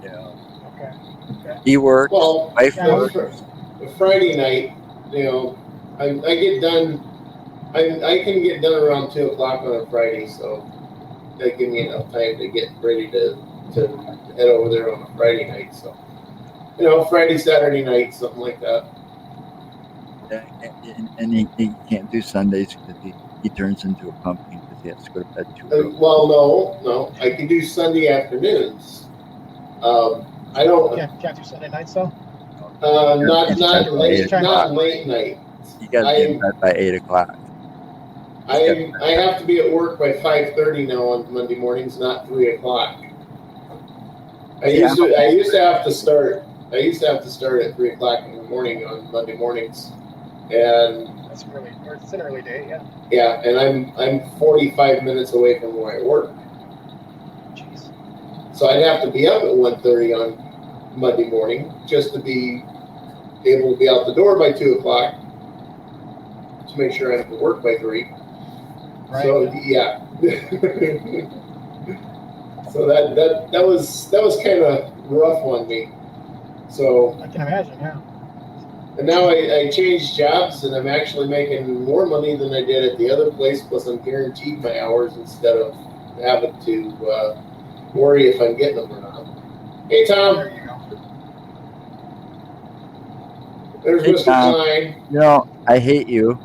Okay. He works. Well, wife works. Friday night, I get done. I can get done around 2:00 on a Friday, so that give me enough time to get ready to head over there on a Friday night. So, Friday, Saturday night, something like that. Yeah, and he can't do Sundays because he turns into a pumpkin because he has to go to bed too early. Well, no, I can do Sunday afternoons. I don't. Can't do Sunday nights though. Not late night. You got to be in bed by 8:00. I have to be at work by 5:30 now on Monday mornings, not 3:00. I used to have to start at 3:00 in the morning on Monday mornings, and that's really, it's an early day, yeah. Yeah, and I'm 45 minutes away from where I work. Jeez. So I'd have to be up at 1:30 on Monday morning just to be able to be out the door by 2:00 to make sure I have to work by 3. Right. So yeah. So that was kind of rough on me. So I can imagine, yeah. And now I changed jobs, and I'm actually making more money than I did at the other place. Plus, I'm guaranteed my hours instead of having to worry if I'm getting them or not. Hey, Tom. There you go. There's Hey, Mr. Tom. Klein. I hate you.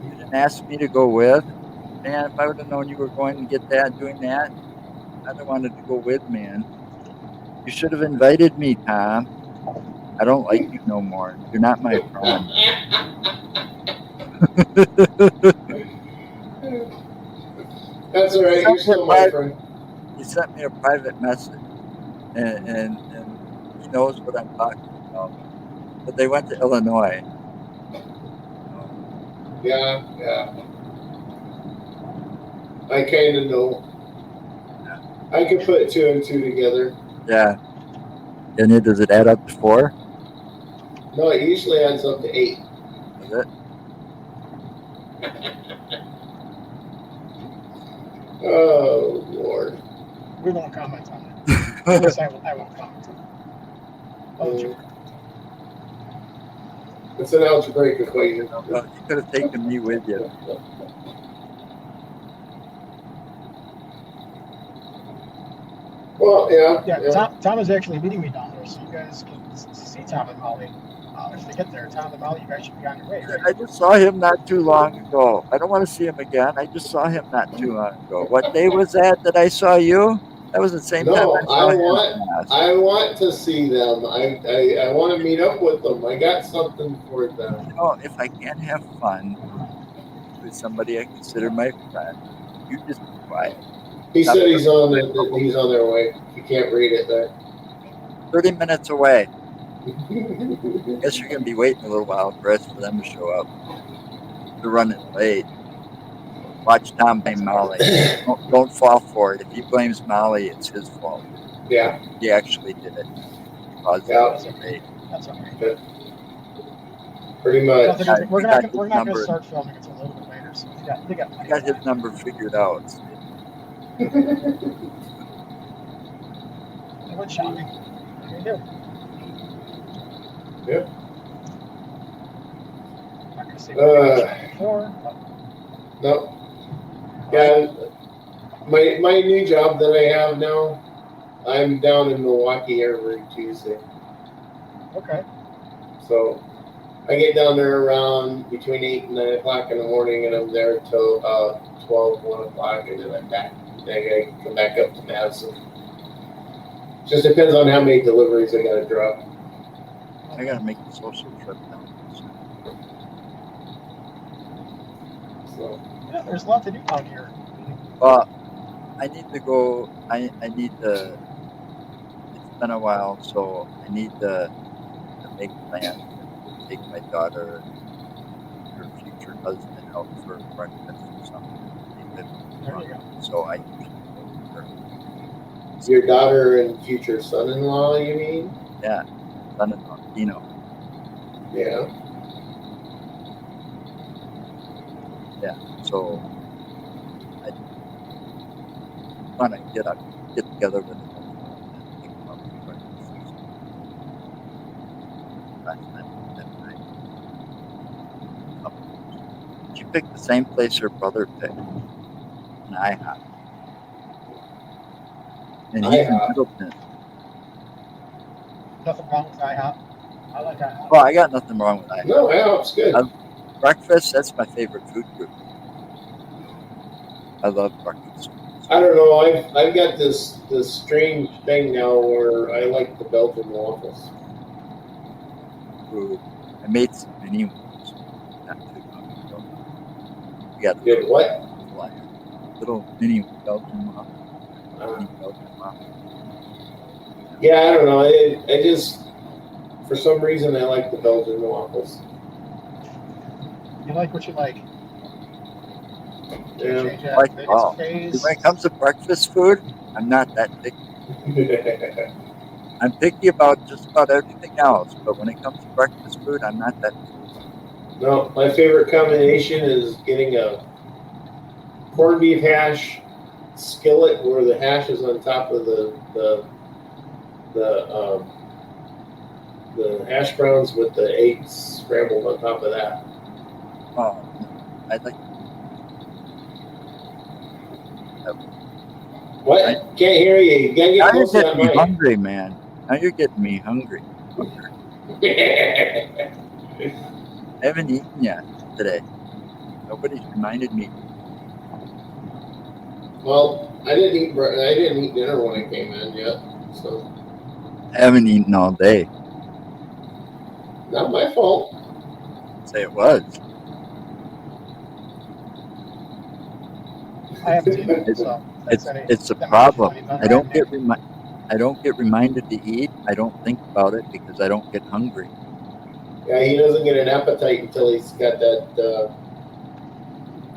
You didn't ask me to go with. Man, if I would have known you were going to get that, doing that, I'd have wanted to go with, man. You should have invited me, Tom. I don't like you no more. You're not my friend. That's all right. You're still my friend. He sent me a private message, and he knows what I'm talking about. But they went to Illinois. Yeah. I kind of know. Yeah. I can put 2 and 2 together. Yeah. And does it add up to 4? No, it usually adds up to 8. Is it? Oh, Lord. We won't comment on that. At least I won't comment on it. It's an algebraic equation. Well, you could have taken me with you. Well, yeah. Tom is actually meeting me down there, so you guys can see Tom and Molly. If they get there, Tom and Molly, you guys should be on your way, right? I just saw him not too long ago. I don't want to see him again. I just saw him not too long ago. What day was that I saw you? That was the same time I saw him. I want to see them. I want to meet up with them. I got something for them. If I can't have fun with somebody I consider my friend, you just be quiet. He said he's on their way. You can't read it there. 30 minutes away. Guess you're gonna be waiting a little while for them to show up. They're running late. Watch Tom blame Molly. Don't fall for it. If he blames Molly, it's his fault. Yeah. He actually did it. That's okay. Pretty much. We're not going to start filming until a little bit later. So they got his number figured out. They went shopping. They do. Yep. I'm not going to say what before. No. Yeah. My new job that I have now, I'm down in Milwaukee every Tuesday. Okay. So I get down there around between 8 and 9 o'clock in the morning, and I'm there till 12, 1 o'clock, and then I'm back. I come back up to Madison. Just depends on how many deliveries I got to drop. I got to make a social trip down. So. Yeah, there's a lot to do down here. Well, I need to go. I need to. It's been a while, so I need to make plans. Take my daughter and her future husband out for breakfast or something. There you go. So I usually go with her. Your daughter and future son-in-law, you mean? Yeah, son-in-law, Dino. Yeah. Yeah. So I want to get together with him. She picked the same place her brother picked. an IHOP. And he's in IHOP. Middleton. Nothing wrong with IHOP. I like IHOP. Well, I got nothing wrong with IHOP. No, IHOP's good. Breakfast, that's my favorite food group. I love breakfast. I don't know. I've got this strange thing now where I like the Belgian waffles. Ooh, I made some mini ones not too long ago. We got Did what? little mini Belgian waffles. Uh, Belgian waffles. yeah, I don't know. I just, for some reason, I like the Belgian waffles. You like what you like. Yeah. Change that. Like, It's wow. phase. When it comes to breakfast food, I'm not that picky. I'm picky about just about everything else, but when it comes to breakfast food, I'm not that picky. No, my favorite combination is getting a corned beef hash skillet where the hash is on top of the hash browns with the eggs scrambled on top of that. Oh, I like. What? Can't hear you. You gotta Now get you're close to that getting me mic. hungry, man. Now you're getting me hungry. I haven't eaten yet today. Nobody's reminded me. Well, I didn't eat dinner when I came in yet, so I haven't eaten all day. not my fault. Say it was. I haven't either. So It's a problem. I don't get reminded to eat. I don't think about it because I don't get hungry. Yeah, he doesn't get an appetite until he's got that.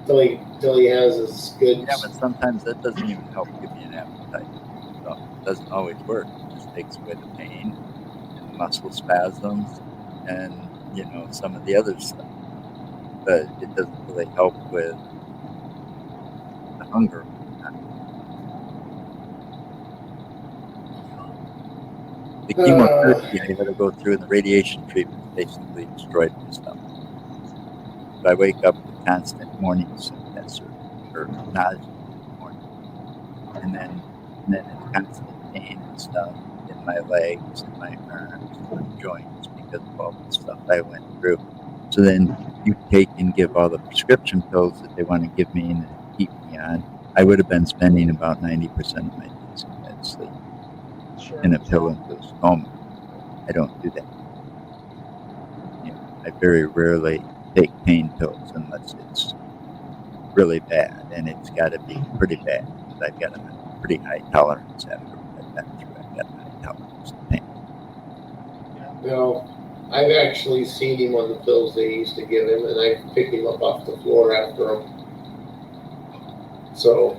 Till he has his good. Yeah, but sometimes that doesn't even help give me an appetite. So it doesn't always work. It just takes away the pain and muscle spasms and some of the other stuff. But it doesn't really help with the hunger. The chemotherapy I had to go through and the radiation treatment basically destroyed my stomach. So I wake up with constant morning sickness or nausea in the morning. And then it's constant pain and stuff in my legs and my arms and my joints because of all the stuff I went through. So then you take and give all the prescription pills that they want to give me and keep me on. I would have been spending about 90% of my days in bed sleep. Sure. In a pill-induced coma. I don't do that. I very rarely take pain pills unless it's really bad, and it's got to be pretty bad because I've got a pretty high tolerance after what I've been through. I've got a high tolerance to pain. No, I've actually seen him on the pills they used to give him, and I pick him up off the floor after him. So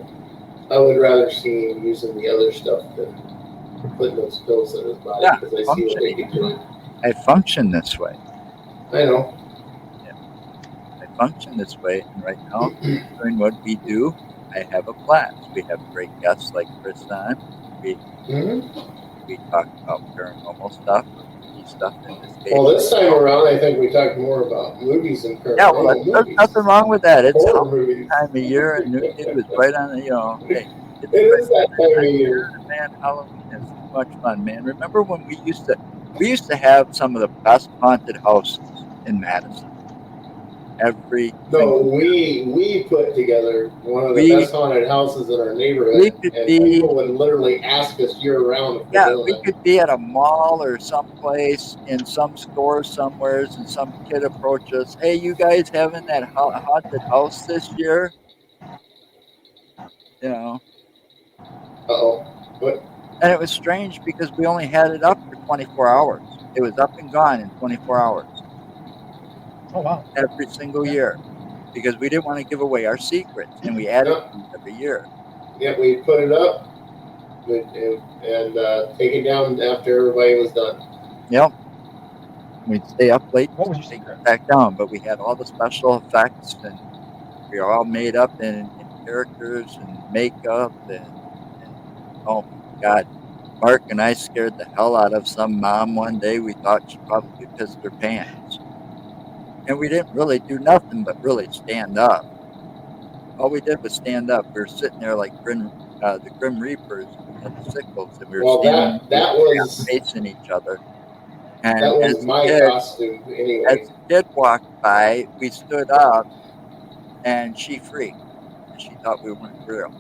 I would rather see him using the other stuff than putting those pills in his body because I see what they can do. I function this way. I know. Yeah. I function this way, and right now, doing what we do, I have a blast. We have great guests like Chris on. We talk about paranormal stuff, stuff in this case. Well, this time around, I think we talked more about movies and paranormal yeah, well, there's nothing wrong with that. It's movies. Time of year, and New Kid was right on the, hey. It is that time of year. Man, Halloween is so much fun, man. Remember when we used to have some of the best haunted houses in Madison. We put together one of the best haunted houses in our neighborhood, and people would literally ask us year round if we're doing it. Could be at a mall or someplace in some store somewheres, and some kid approach us. Hey, you guys having that haunted house this year? Uh-oh. What? And it was strange because we only had it up for 24 hours. It was up and gone in 24 hours. Oh, wow. Every single year. Because we didn't want to give away our secrets. And we added them every year. Yeah, we put it up and take it down after everybody was done. Yep. We'd stay up late. What was your secret? Back down. But we had all the special effects. And we were all made up in characters and makeup. And oh, my God. Mark and I scared the hell out of some mom one day. We thought she probably pissed her pants. And we didn't really do nothing but really stand up. All we did was stand up. We were sitting there like the Grim Reapers. We had the sickles, and we were Well, standing that was facing each other. And as my a costume anyway. kid walked by, we stood up, and she freaked. And she thought we weren't real.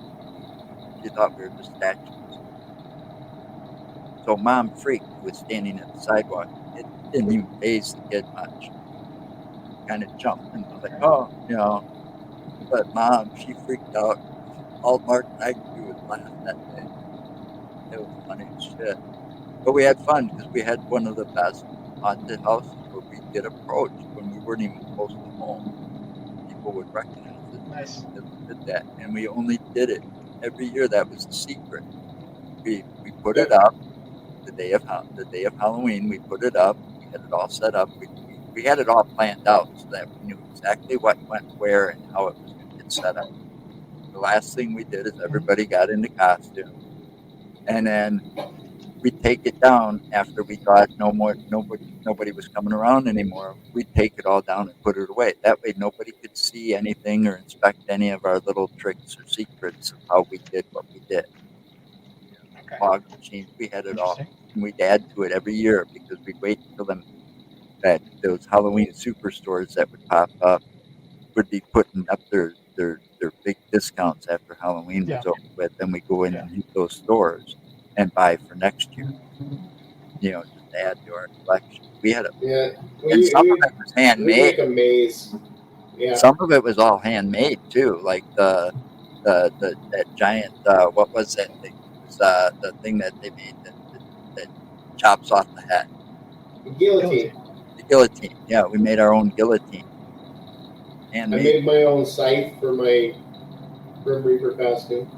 She thought we were just statues. So Mom freaked, who was standing at the sidewalk. It didn't even faze the kid much. Kind of jumped, and I was like, oh, But Mom, she freaked out. All Mark and I could do was laugh that day. It was funny as shit. But we had fun because we had one of the best haunted houses where we'd get approached when we weren't even close to home. People would recognize it. Nice. That we did that. And we only did it every year. That was the secret. We put it up the day of Halloween. We put it up. We had it all set up. We had it all planned out so that we knew exactly what went where and how it was going to get set up. The last thing we did is everybody got into costume, and then we'd take it down after we thought nobody was coming around anymore. We'd take it all down and put it away. That way nobody could see anything or inspect any of our little tricks or secrets of how we did what we did. Okay. Fog machines, we had it all. Interesting. And we'd add to it every year because we'd wait until those Halloween superstores that would pop up would be putting up their big discounts after Halloween was over with. Then we go in and hit those stores and buy for next year. Just add to our collection. We had and some of it was handmade. Like a maze. Yeah. Some of it was all handmade too, like that giant what was that thing? It was the thing that they made that chops off the head. Guillotine. The guillotine. Yeah, we made our own guillotine. I made my own scythe for my Grim Reaper costume.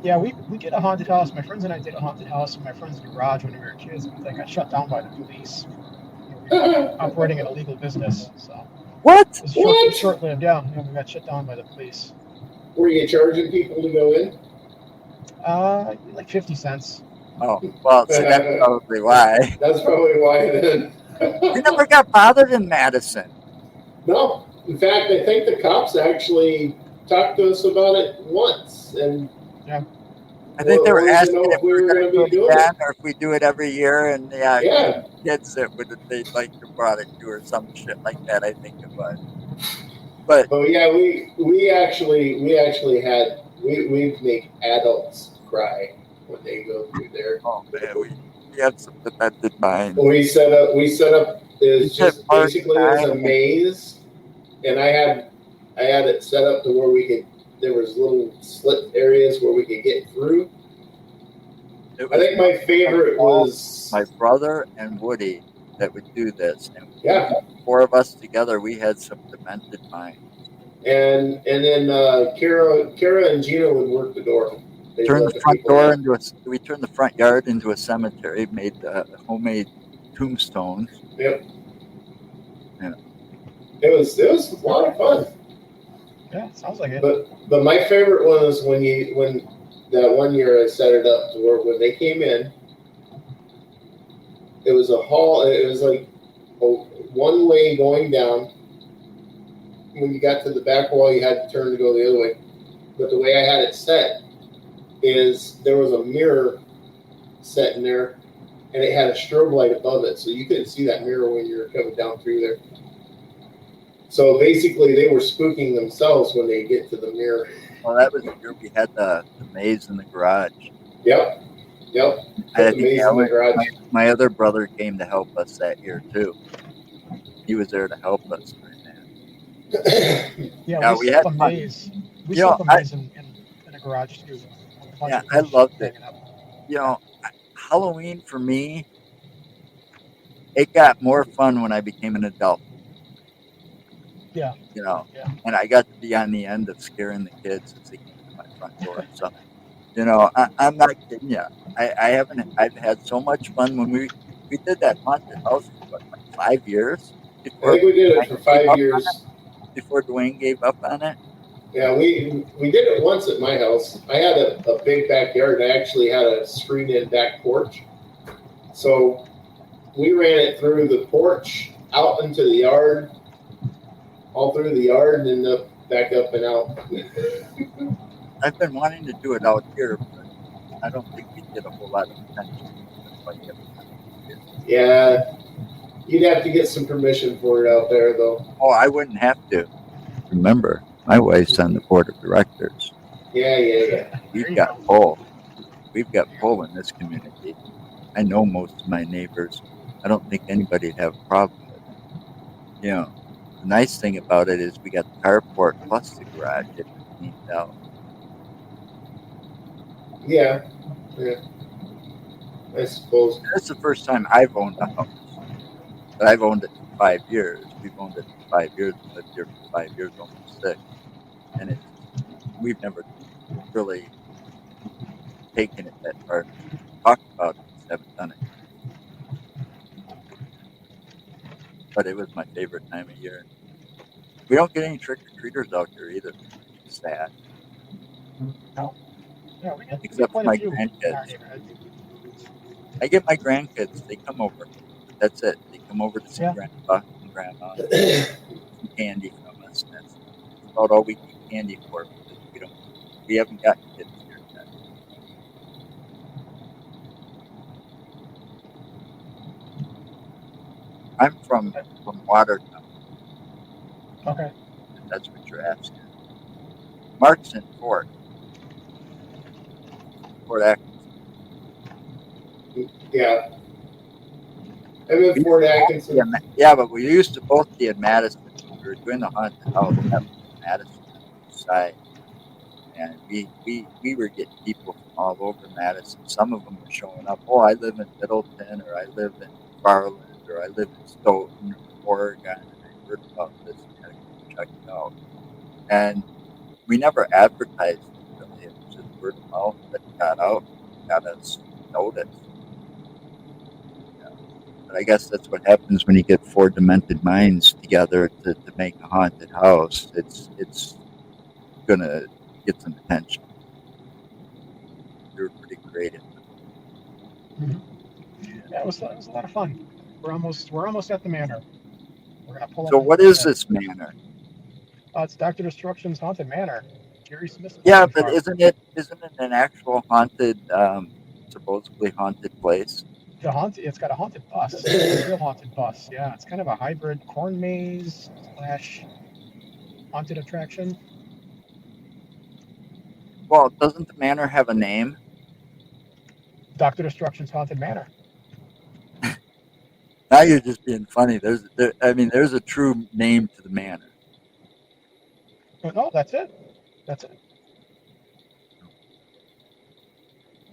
Yeah, we did a haunted house. My friends and I did a haunted house in my friend's garage when we were kids, but they got shut down by the police. We were operating an illegal business. So what? It was short-lived. Yeah, we got shut down by the police. Were you charging people to go in? Like 50 cents. Oh, well, so that's probably why. That's probably why then. We never got bothered in Madison. No. In fact, I think the cops actually talked to us about it once. And I think they were asking if we were going to be do it again or if we do it every year. And kids that they'd like to brought it to or some shit like that, I think it was. But yeah, we actually had we make adults cry when they go through there. Oh man, we had some demented minds. We set up is just basically as a maze, and I had it set up to where there was little slit areas where we could get through. I think my favorite was my brother and Woody that would do this. And four of us together, we had some demented minds. And then Kara and Gina would work the door. We turned the front yard into a cemetery, made homemade tombstones. Yep. Yeah. It was a lot of fun. Yeah, sounds like it. But my favorite one was when that one year I set it up to where when they came in, it was a hall. It was like a one way going down. When you got to the back wall, you had to turn to go the other way. But the way I had it set is there was a mirror set in there, and it had a strobe light above it, so you couldn't see that mirror when you were coming down through there. So basically, they were spooking themselves when they get to the mirror. Well, that was the year we had the maze in the garage. Yep. The maze in the garage. My other brother came to help us that year too. He was there to help us during that. We set up a maze. We set up a maze in a garage too. Yeah, I loved it. Halloween for me, it got more fun when I became an adult. Yeah. And I got to be on the end of scaring the kids as they came to my front door. So, I'm not kidding you. I've had so much fun when we did that haunted house for like 5 years. I think we did it for 5 years. Before Dwayne gave up on it. Yeah, we did it once at my house. I had a big backyard. I actually had a screened-in back porch. So we ran it through the porch, out into the yard, all through the yard, and back up and out. I've been wanting to do it out here, but I don't think we'd get a whole lot of attention. Like every time we did. Yeah, you'd have to get some permission for it out there, though. Oh, I wouldn't have to. Remember, my wife's on the board of directors. Yeah. We've got pull. We've got pull in this community. I know most of my neighbors. I don't think anybody'd have a problem with it. You know, the nice thing about it is we got the carport plus the garage if it cleaned out. Yeah. I suppose. That's the first time I've owned a house. But I've owned it for 5 years. We've owned it for 5 years and lived here for 5 years, almost 6. And we've never really taken it that far. Talked about it, just haven't done it. But it was my favorite time of year. We don't get any trick or treaters out here either. It's sad. No. Yeah, we get Except for quite my a few in our grandkids. neighborhood. I get my grandkids. They come over. That's it. They come over to see Yeah. grandpa and grandma. Some candy from us. And that's about all we keep candy for because we haven't gotten kids here yet. I'm from Watertown. Okay. If that's what you're asking. Mark's in Fort Atkinson. Yeah. I'm in Fort Atkinson. Yeah, but we used to both be in Madison. We were doing the haunted house. That was in Madison side. And we were getting people from all over Madison. Some of them were showing up. Oh, I live in Middleton, or I live in Farland, or I live in Stoughton, Oregon, and I heard about this. And gotta go check it out. And we never advertised it really. It was just word of mouth that got out, got us noticed. But I guess that's what happens when you get 4 demented minds together to make a haunted house. It's gonna get some attention. We were pretty creative. Yeah, it was a lot of fun. We're almost at the manor. We're gonna pull up. So what is this manor? It's Dr. Destruction's haunted manor. Jerry Smith's Yeah, pumpkin but farm. isn't it an actual haunted, supposedly haunted place? It's got a haunted bus. It's a real haunted bus. Yeah, it's kind of a hybrid corn maze / haunted attraction. Well, doesn't the manor have a name? Dr. Destruction's haunted manor. Now you're just being funny. There's a true name to the manor. No, that's it. That's it.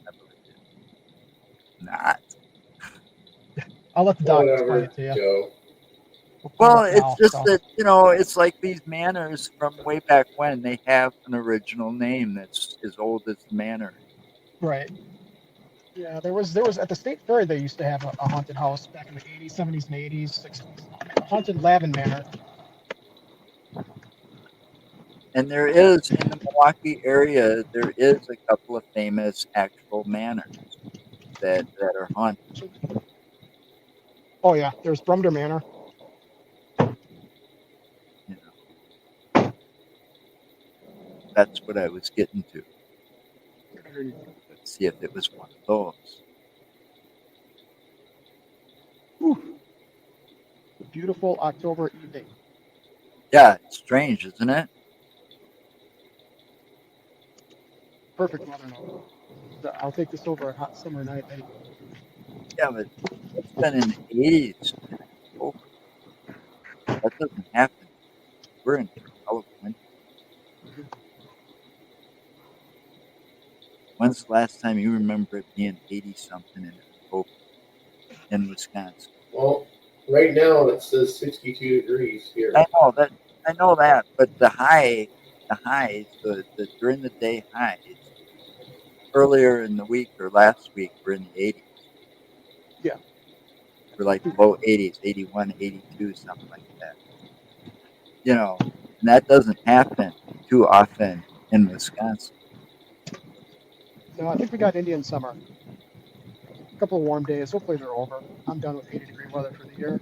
I believe it. Not. I'll let the doctor explain Whatever, it to you. Joe. Well, it's just that, it's like these manors from way back when. They have an original name that's as old as the manor. Right. Yeah, there was at the state fair they used to have a haunted house back in the 80s, 70s, and 80s, 60s. Haunted Lavin Manor. And there is, in the Milwaukee area, there is a couple of famous actual manors that are haunted. Oh yeah, there's Brumder Manor. You know, that's what I was getting to. Let's see if it was one of those. Whew. Beautiful October evening. Yeah, it's strange, isn't it? Perfect weather now. I'll take this over a hot summer night. Yeah, but it's been in the 80s. Oh, that doesn't happen. We're in California. When's the last time you remember it being 80 something in Wisconsin? Well, right now it says 62 degrees here. I know that, but the highs, the during the day highs, earlier in the week or last week were in the 80s. Yeah. We're like low 80s, 81, 82, something like that. And that doesn't happen too often in Wisconsin. No, I think we got Indian summer. A couple of warm days. Hopefully they're over. I'm done with 80-degree weather for the year.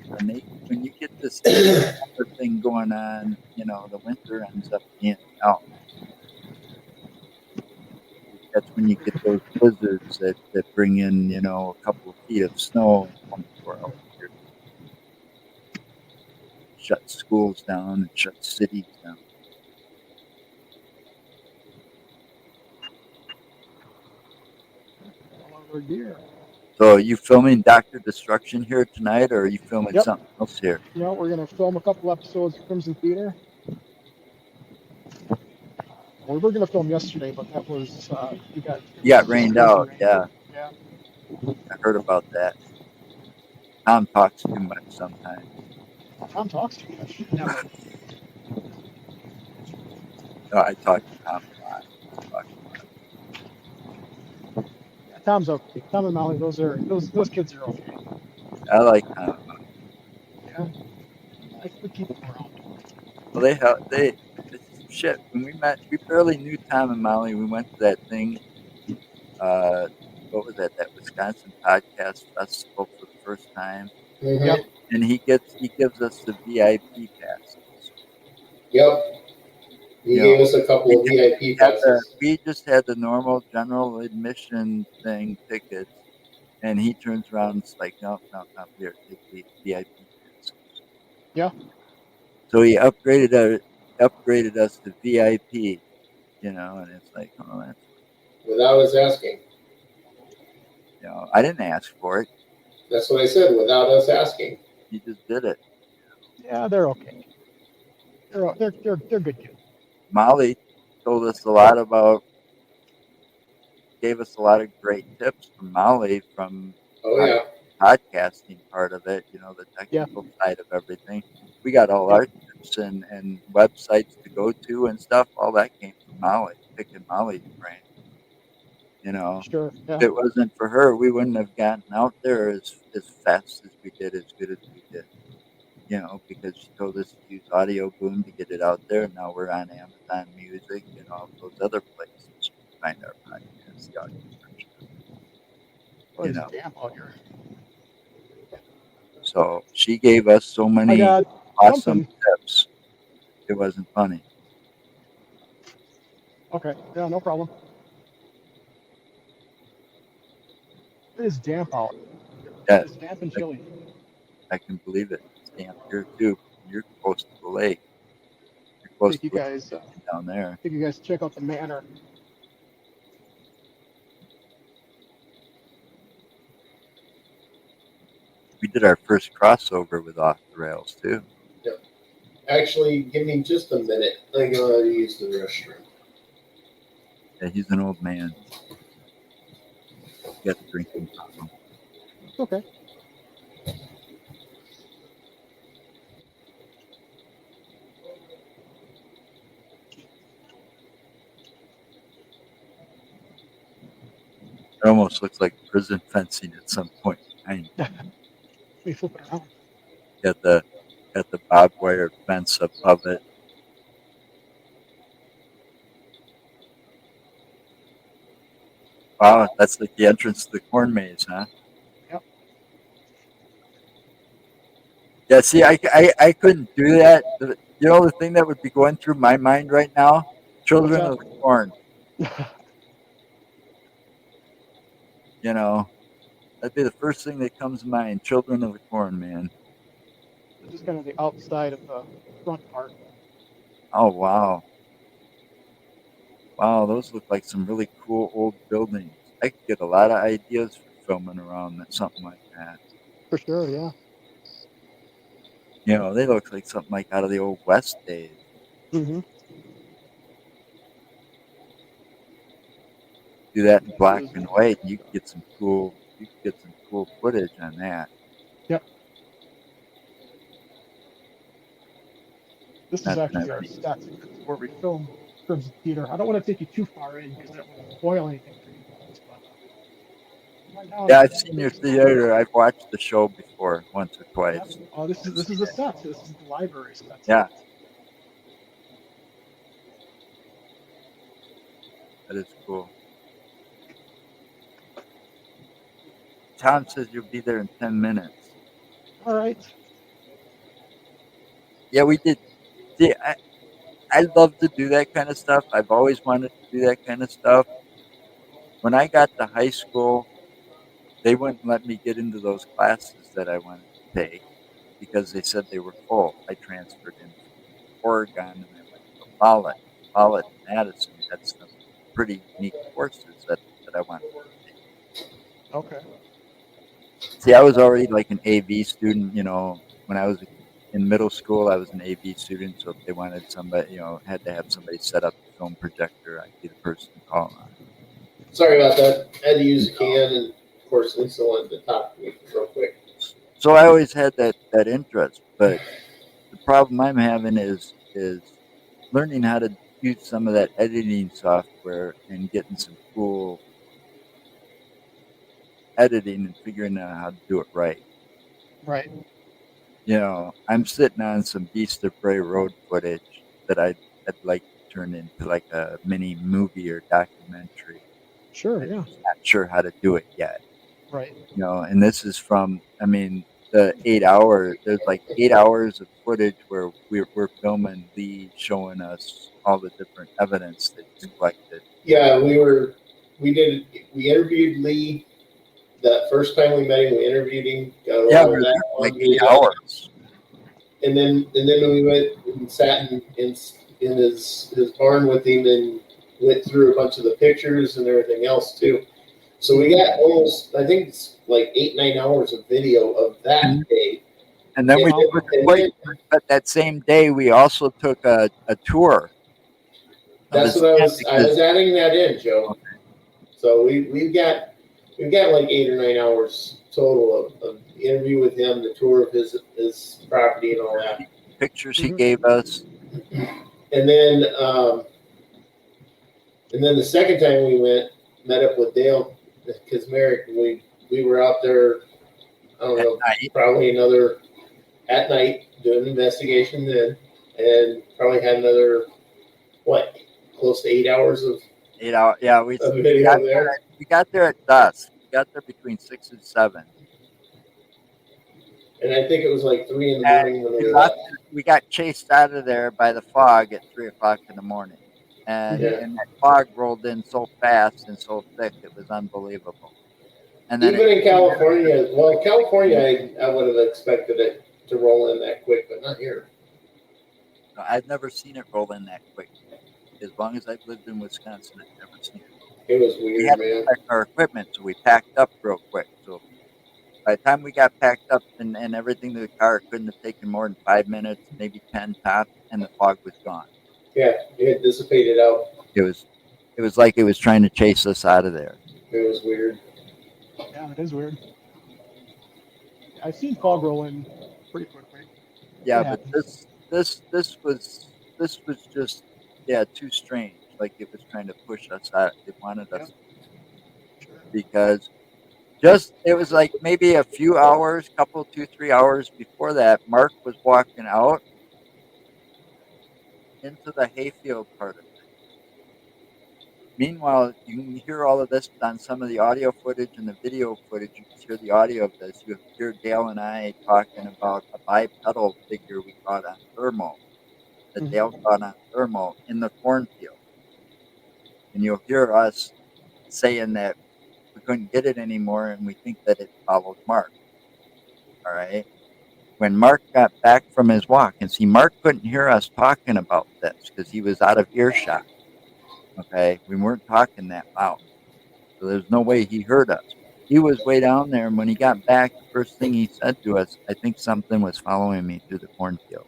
when you get this other thing going on, the winter ends up being hell. That's when you get those blizzards that bring in, a couple of feet of snow in 24 hours. Shut schools down and shut cities down. All over deer. So are you filming Dr. Destruction here tonight, or are you filming Yep. something else here? We're gonna film a couple episodes of Crimson Theater. We were gonna film yesterday, but that was You got rained crazy out. rain. Yeah, Yeah. I heard about that. Tom talks too much sometimes. Tom talks too much. Never. No, I talk to Tom a lot. Yeah, Tom's okay. Tom and Molly, those kids are okay. I like Tom. Yeah. We keep them around. Well, shit. When we met, we barely knew Tom and Molly. We went to that thing. Uh, what was that? That Wisconsin podcast festival for the first time, Yep. and he gives us the VIP passes. Yep. He gave us a couple of VIP passes. We just had the normal general admission thing tickets, and he turns around and it's like, no, here, take the VIP passes. Yeah. So he upgraded us to VIP, and it's like, oh, that's, Without us asking. I didn't ask for it. That's what I said, without us asking. He just did it. Yeah, they're okay. They're good kids. Molly told us gave us a lot of great tips from Molly from Oh, yeah. podcasting part of it, the technical side of everything. We got all our tips and websites to go to and stuff. All that came from Molly, picking Molly's brain. Sure. Yeah. If it wasn't for her, we wouldn't have gotten out there as fast as we did, as good as we did. Because she told us to use Audio Boom to get it out there, and now we're on Amazon Music and all those other places you can find our podcast. The audio version. Oh, it's damp out here. So she gave us so I many got awesome something. tips. It wasn't funny. Okay. Yeah, no problem. It is damp out. Yeah, It's damp and chilly. I can believe it. It's damp here too. You're close to the lake. You're close Take to you the guys. lake down there. Take you guys check out the manor. We did our first crossover with Off the Rails too. Yep. Actually, give me just a minute. I gotta use the restroom. Yeah, he's an old man. He got a drinking problem. Okay. It almost looks like prison fencing at some point. Let me flip it around. Got the barbed wire fence above it. Wow, that's like the entrance to the corn maze, huh? Yep. Yeah, see, I couldn't do that. The thing that would be going through my mind right now? Children of the Corn. That'd be the first thing that comes to mind. Children of the Corn, man. This is kind of the outside of the front part. Oh, wow. Wow, those look like some really cool old buildings. I could get a lot of ideas for filming around something like that. For sure, yeah. They look like something like out of the old West days. Mm-hmm. Do that in black and white, and you could get some cool footage on that. Yep. This is actually our set where we film Crimson Theater. I don't want to take you too far in because that would spoil anything for you guys. But right now, Yeah, I've seen your theater. I've watched the show before, once or twice. Yep. Oh, this is a set. This is the library set. Yeah. That is cool. Tom says you'll be there in 10 minutes. All right. Yeah, we did. See, I love to do that kind of stuff. I've always wanted to do that kind of stuff. When I got to high school, they wouldn't let me get into those classes that I wanted to take because they said they were full. I transferred in from Oregon and I went to Follett. Follett and Madison had some pretty unique courses that I wanted to take. Okay. See, I was already like an AV student, when I was in middle school, I was an AV student. So if they wanted somebody, had to have somebody set up the film projector, I'd be the person to call on. Sorry about that. I had to use a can, and of course, Lisa wanted to talk to me real quick. So I always had that interest, but the problem I'm having is learning how to use some of that editing software and getting some cool editing and figuring out how to do it right. Right. I'm sitting on some Beast of Bray Road footage that I'd like to turn into like a mini movie or documentary. Sure. I'm Yeah. just not sure how to do it yet. Right. And this is from, the 8 hour, there's like 8 hours of footage where we're filming Lee showing us all the different evidence that he's collected. Yeah, we interviewed Lee that first time we met him. We interviewed him, got a lot of that like on 8 video. hours. And then we went and sat in his barn with him and went through a bunch of the pictures and everything else too. So we got almost, I think it's like 8-9 hours of video of that day. And then but that same day we also took a tour. That's what I was adding that in, Joe. Okay. So we've got like 8 or 9 hours total of the interview with him, the tour of his property and all that. Pictures he gave us. And then the second time we met up with Dale Kazmarek, we were out there, I don't know, probably another at night doing an investigation then, and probably had another close to 8 hours of 8 hours. Yeah, we video there. We got there at dusk. We got there between 6 and 7. And I think it was like 3 in the morning when we left. We got chased out of there by the fog at 3 o'clock in the morning. And that fog rolled in so fast and so thick, it was unbelievable. And then even in California, I would have expected it to roll in that quick, but not here. I've never seen it roll in that quick. As long as I've lived in Wisconsin, I've never seen it. It was weird, we had to pack our equipment, so we packed up real quick. So by the time we got packed up and everything to the car, it couldn't have taken more than 5 minutes, maybe 10 tops, and the fog was gone. Yeah, it had dissipated out. It was like it was trying to chase us out of there. It was weird. Yeah, it is weird. I've seen fog roll in pretty quickly. Yeah, but this was just too strange. Like it was trying to push us out. It wanted us because it was like maybe a few hours, 2-3 hours before that, Mark was walking out into the hayfield part of it. Meanwhile, you can hear all of this on some of the audio footage and the video footage. You can hear the audio of this. You hear Dale and I talking about a bipedal figure we caught on thermal, that Dale caught on thermal in the cornfield. And you'll hear us saying that we couldn't get it anymore and we think that it followed Mark. All right. When Mark got back from his walk, and see, Mark couldn't hear us talking about this because he was out of earshot. Okay. We weren't talking that loud. So there's no way he heard us. He was way down there, and when he got back, the first thing he said to us, I think something was following me through the cornfield.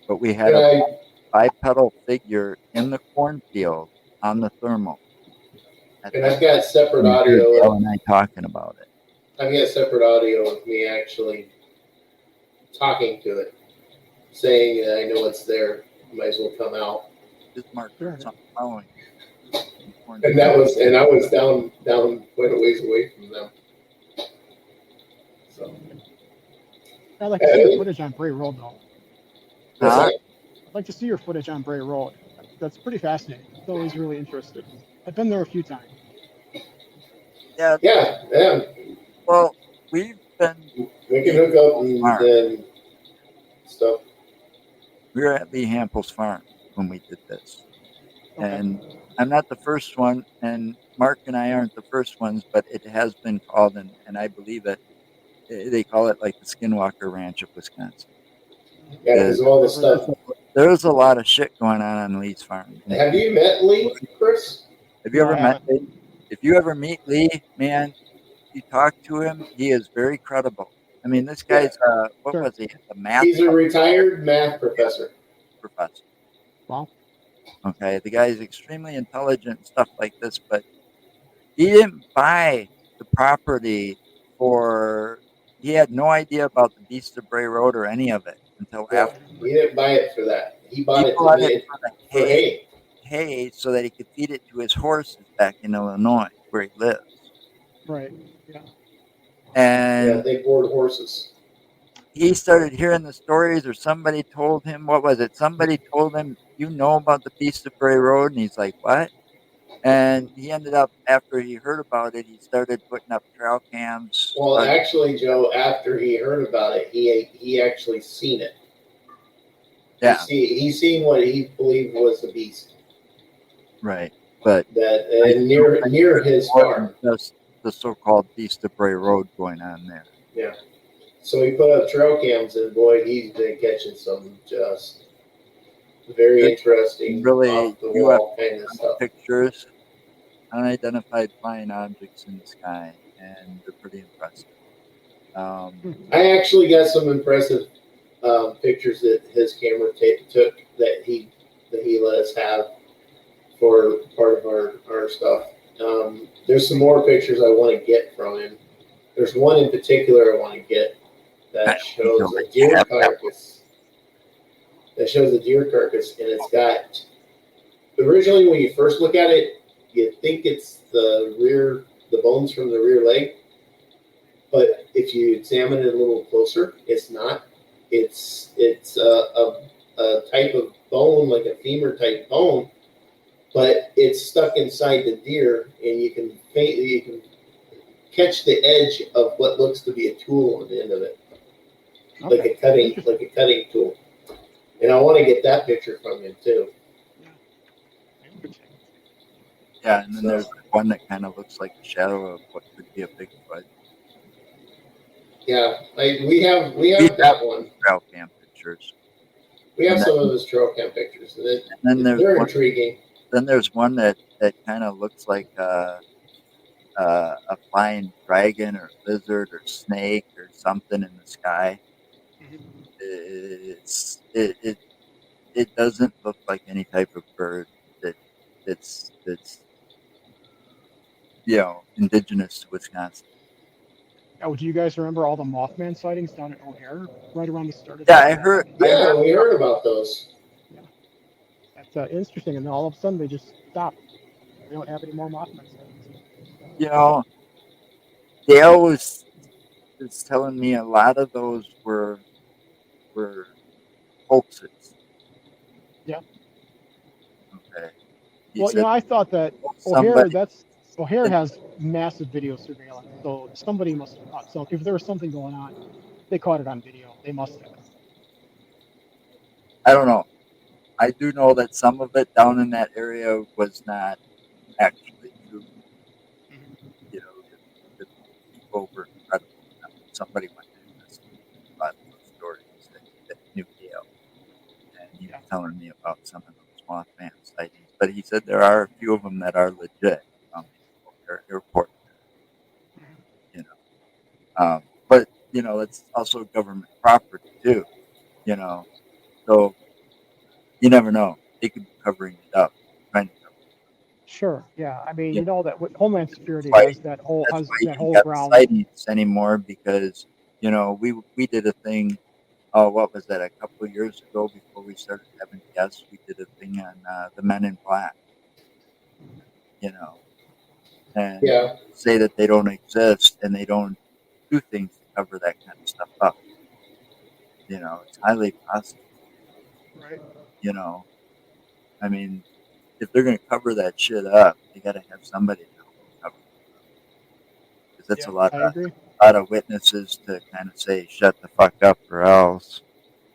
But we had a bipedal figure in the cornfield on the thermal. And I've got separate audio. Dale and I talking about it. I've got separate audio of me actually talking to it, saying that I know it's there. You might as well come out. This Mark something following. And I was down quite a ways away from them. So I'd like to see your footage on Bray Road though. I'd like to see your footage on Bray Road. That's pretty fascinating. It's always really interesting. I've been there a few times. Yeah. Well, we've been We can hook up Farm. and stuff. We were at Lee Hampel's farm when we did this, Okay. and I'm not the first one, and Mark and I aren't the first ones, but it has been called, and I believe it. They call it like the Skinwalker Ranch of Wisconsin. Yeah, because of all the stuff. There's a lot of shit going on Lee's farm. And Have you met Lee, Chris? have you No, ever I met haven't. Lee? If you ever meet Lee, man, you talk to him, he is very credible. I mean, this Yeah. guy's what Sure. was he? A math He's a retired math professor. professor. Wow. Okay, the guy's extremely intelligent and stuff like this, but he didn't buy the property for. He had no idea about the Beast of Bray Road or any of it until Yeah, after. he didn't buy it for that. He bought He it bought to it make for the for hay. hay so that he could feed it to his horses back in Illinois where he lives. Right. Yeah. Yeah, And they board horses. he started hearing the stories, or somebody told him, what was it? Somebody told him, you know about the Beast of Bray Road? And he's like, what? And he ended up, after he heard about it, he started putting up trail cams. Well, actually, Joe, after he heard about it, he actually seen it. Yeah, He seen what he believed was the beast right. But that near his more farm. than just the so-called Beast of Bray Road going on there. Yeah. So he put up trail cams, and boy, he's been catching some just very interesting, Really off the wall kind of stuff. pictures, unidentified flying objects in the sky, and they're pretty impressive. I actually got some impressive pictures that his camera took that he let us have for part of our stuff. There's some more pictures I want to get from him. There's one in particular I want to get that shows a deer carcass. That shows a deer carcass, and it's got. Originally, when you first look at it, you think it's the bones from the rear leg. But if you examine it a little closer, it's not. It's a type of bone, like a femur type bone, but it's stuck inside the deer, and you can catch the edge of what looks to be a tool on the end of it, like a cutting tool. And I want to get that picture from him too. Yeah, and then there's one that kind of looks like the shadow of what could be a Bigfoot. Yeah, we have that one. Trail cam pictures. We have some of his trail cam pictures, and they're intriguing. Then there's one that kind of looks like a flying dragon or lizard or snake or something in the sky. It doesn't look like any type of bird that's indigenous to Wisconsin. Oh, do you guys remember all the Mothman sightings down at O'Hare right around the start of Yeah, I heard. Yeah, we heard about those. Yeah, that's interesting. And then all of a sudden they just stopped. We don't have any more Mothman sightings. Dale was telling me a lot of those were hoaxes. Yeah. Okay. Well, I thought that O'Hare has massive video surveillance, so somebody must have caught. So if there was something going on, they caught it on video. They must have. I don't know. I do know that some of it down in that area was not actually true. The people were incredible. Somebody went in this about those stories that knew Dale, and he was telling me about some of those Mothman sightings. But he said there are a few of them that are legit from the airport. But it's also government property too. So you never know. They could be covering it up, trying to cover it up. Sure. Yeah. I mean, that what Homeland Security That's has that whole ground sightings anymore because we did a thing. What was that? A couple of years ago, before we started having guests, we did a thing on the Men in Black. And say that they don't exist and they don't do things to cover that kind of stuff up. It's highly possible. Right. I mean, if they're going to cover that shit up, they got to have somebody to help them cover it up. Because that's a lot. I agree. a lot of witnesses to kind of say, shut the fuck up or else.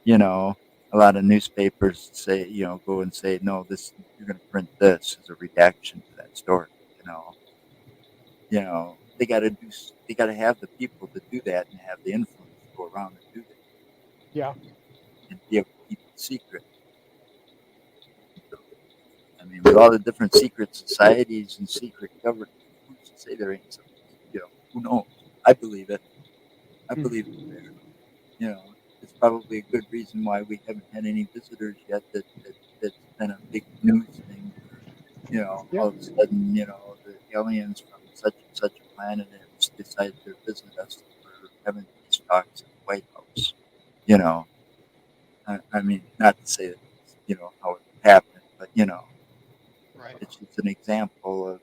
You know, a lot of newspapers say, go and say, no, you're going to print this as a redaction to that story. They got to have the people to do that and have the influence to go around and do that. Yeah. And be able to keep it secret. I mean, with all the different secret societies and secret governments, who's to say there ain't something? Who knows? I believe it. I believe it's there. It's probably a good reason why we haven't had any visitors yet. That's been a big news thing. All of a sudden, the aliens from such and such a planet have decided to visit us. We're having these talks in the White House. I mean, not to say that how it happened, but Right. it's just an example of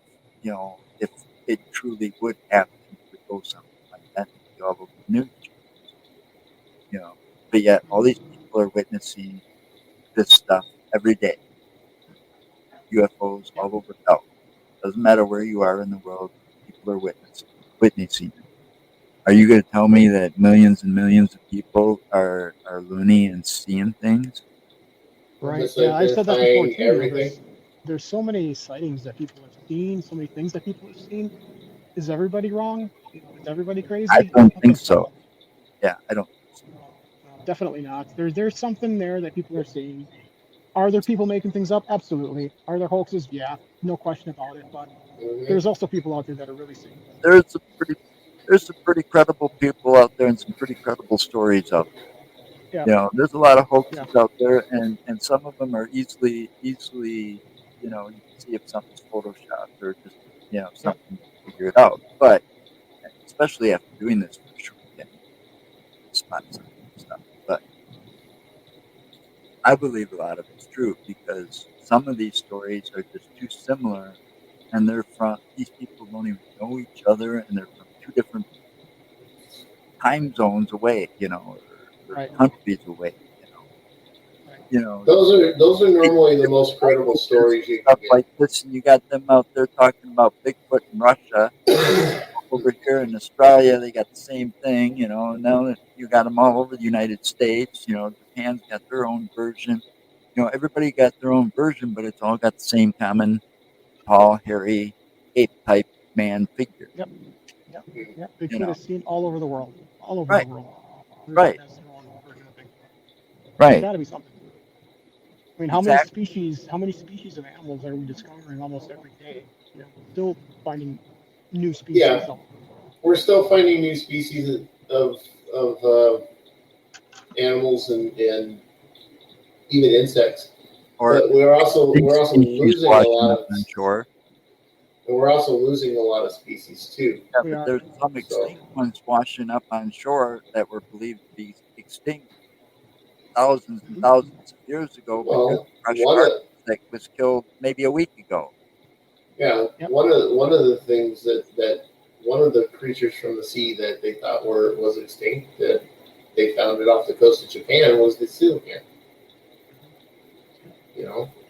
if it truly would happen, it would go something like that. It'd be all over the news. But yet all these people are witnessing this stuff every day. UFOs all over the world. Doesn't matter where you are in the world, people are witnessing it. Are you going to tell me that millions and millions of people are loony and seeing things? Right. Just Yeah, I said that before identifying too. everything. There's so many sightings that people have seen, so many things that people have seen. Is everybody wrong? Is everybody crazy? I don't think think so. Yeah, I don't. Definitely not. There's something there that people are seeing. Are there people making things up? Absolutely. Are there hoaxes? Yeah, no question about it. But there's also people out there that are really seeing things. There's some pretty credible people out there and some pretty credible stories out there. Yeah. There's a lot of hoaxes out there, and some of them are easily, you can see if something's photoshopped or just, something to figure it out. But especially after doing this for a short time, spot some stuff. But I believe a lot of it's true because some of these stories are just too similar, and these people don't even know each other, and they're from two different time zones away, or Right. countries away, Those are normally the most credible stories you can stuff get. like this, and you got them out there talking about Bigfoot in Russia. Over here in Australia, they got the same thing, and now you got them all over the United States. Japan's got their own version. Everybody got their own version, but it's all got the same common tall, hairy, ape-type man figure. Yep. Bigfoot is seen all over the world. All over Right. the world. Right. Has their own version of Bigfoot. Right. There's got to be something. I mean, how Exactly. many species of animals are we discovering almost every day? Still finding new species. Yeah, we're still finding new species of animals and even insects. But we're also losing a lot of shore. And we're also losing a lot of species too. Yeah, but there's some extinct ones washing up on shore that were believed to be extinct thousands and thousands of years ago because of fresh shark that was killed maybe a week ago. Yeah, one of the things that one of the creatures from the sea that they thought was extinct that they found it off the coast of Japan was the coelacanth.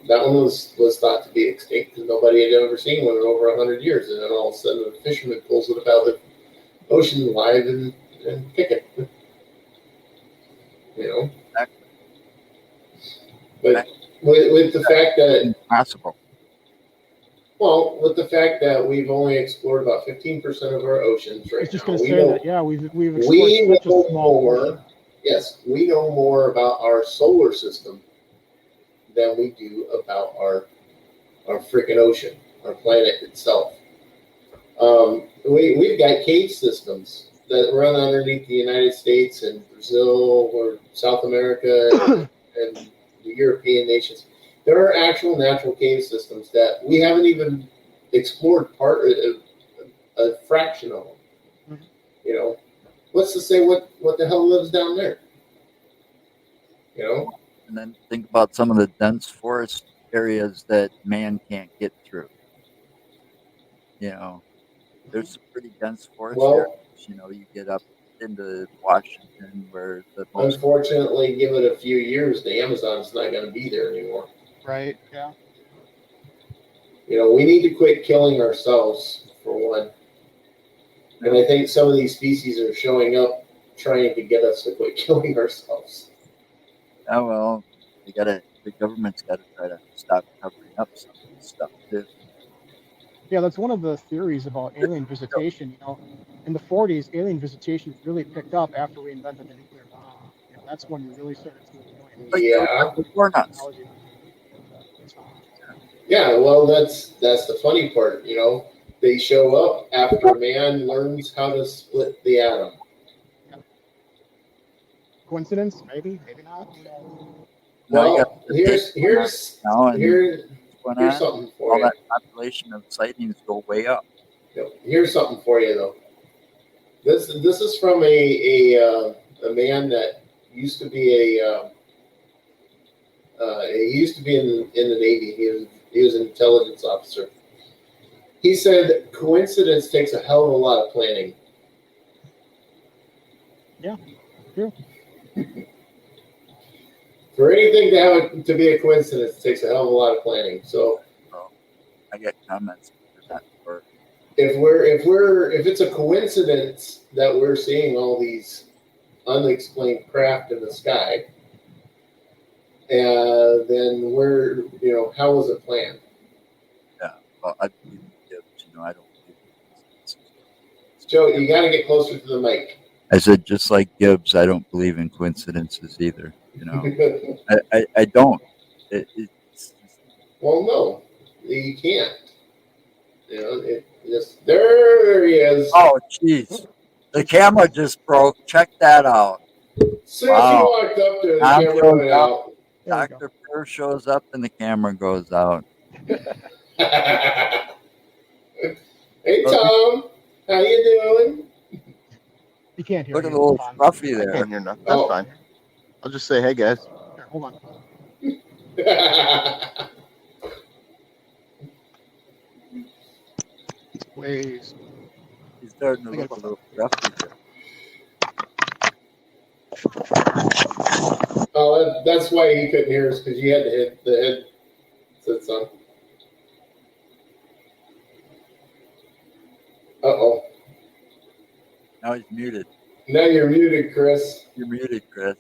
That one was thought to be extinct because nobody had ever seen one in over 100 years, and then all of a sudden a fisherman pulls it up out of the ocean live and kicking. But with the fact that impossible. Well, with the fact that we've only explored about 15% of our oceans right now. I was just going to say that. Yeah, we've explored such a small portion. Yes, we know more about our solar system than we do about our freaking ocean, our planet itself. We've got cave systems that run underneath the United States and Brazil or South America and the European nations. There are actual natural cave systems that we haven't even explored a fraction of them. Mm-hmm. What's to say what the hell lives down there? And then think about some of the dense forest areas that man can't get through. There's some pretty dense forest areas. You get up into Washington where unfortunately, give it a few years, the Amazon's not going to be there anymore. Right. Yeah. We need to quit killing ourselves for one. And I think some of these species are showing up trying to get us to quit killing ourselves. Oh well, the government's got to try to stop covering up some of this stuff too. Yeah, that's one of the theories about alien visitation. In the 40s, alien visitation really picked up after we invented the nuclear bomb. That's when we really started seeing alien Yeah. technology. Yeah, well, that's the funny part, They show up after man learns how to split the atom. Coincidence? Maybe not. Well, here's something for all you. that population of sightings go way up. Here's something for you, though. This is from a man that used to be he used to be in the Navy. He was an intelligence officer. He said coincidence takes a hell of a lot of planning. Yeah, true. For anything to be a coincidence, it takes a hell of a lot of planning. So I get comments for that. If it's a coincidence that we're seeing all these unexplained craft in the sky, then how was it planned? Yeah, well, I believe in Gibbs. I don't believe in coincidences. Joe, you got to get closer to the mic. I said, just like Gibbs, I don't believe in coincidences either. I don't. Well, no, you can't. There he is. Oh, jeez. The camera just broke. Check that out. Since he walked up there, the camera went out. Dr. Kerr shows up and the camera goes out. Hey, Tom. How you doing? You can't hear Look at you. the little scruffy there. I can't hear nothing. That's fine. I'll just say, hey, guys. Here, hold on. Ways. He's starting to look a little scruffy there. Oh, that's why he couldn't hear us, because you had to hit the headset on. Uh-oh. Now he's muted. Now you're muted, Chris. You're muted, Chris.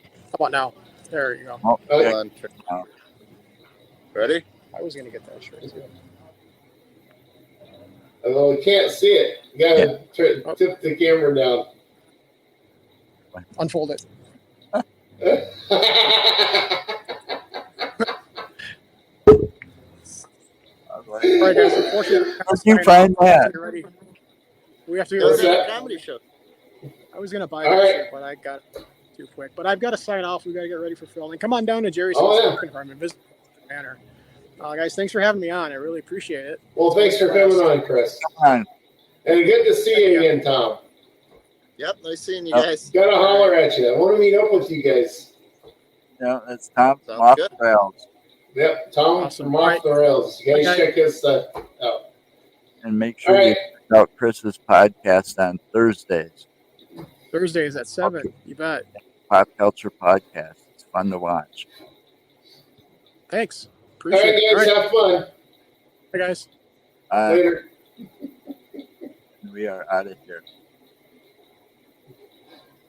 How about now? There you go. Oh, Hold on. Ready? I was going to get that shirt too. Although we can't see it. You gotta tip the camera down. Unfold it. All right, guys. Unfortunately, how did you find that? We have to What's get that? Comedy show. I was going to buy that shirt, but I got it too quick. But I've got to sign off. We've got to get ready for filming. Come on down to Jerry's department. Visit the manor. Guys, thanks for having me on. I really appreciate it. Well, thanks for coming on, Chris. Come on. And good to see you again, Tom. Yep, nice seeing you guys. Gotta holler at you. I want to meet up with you guys. Yeah, that's Tom from Sounds Off good. the Rails. Yep, Tom Awesome. from Off the Rails. You guys check his stuff out. And make sure you check out Chris's podcast on Thursdays. Thursdays at 7. You bet. Pop Culture Podcast. It's fun to watch. Thanks. All right, guys, have fun. Bye, guys. Later. We are out of here.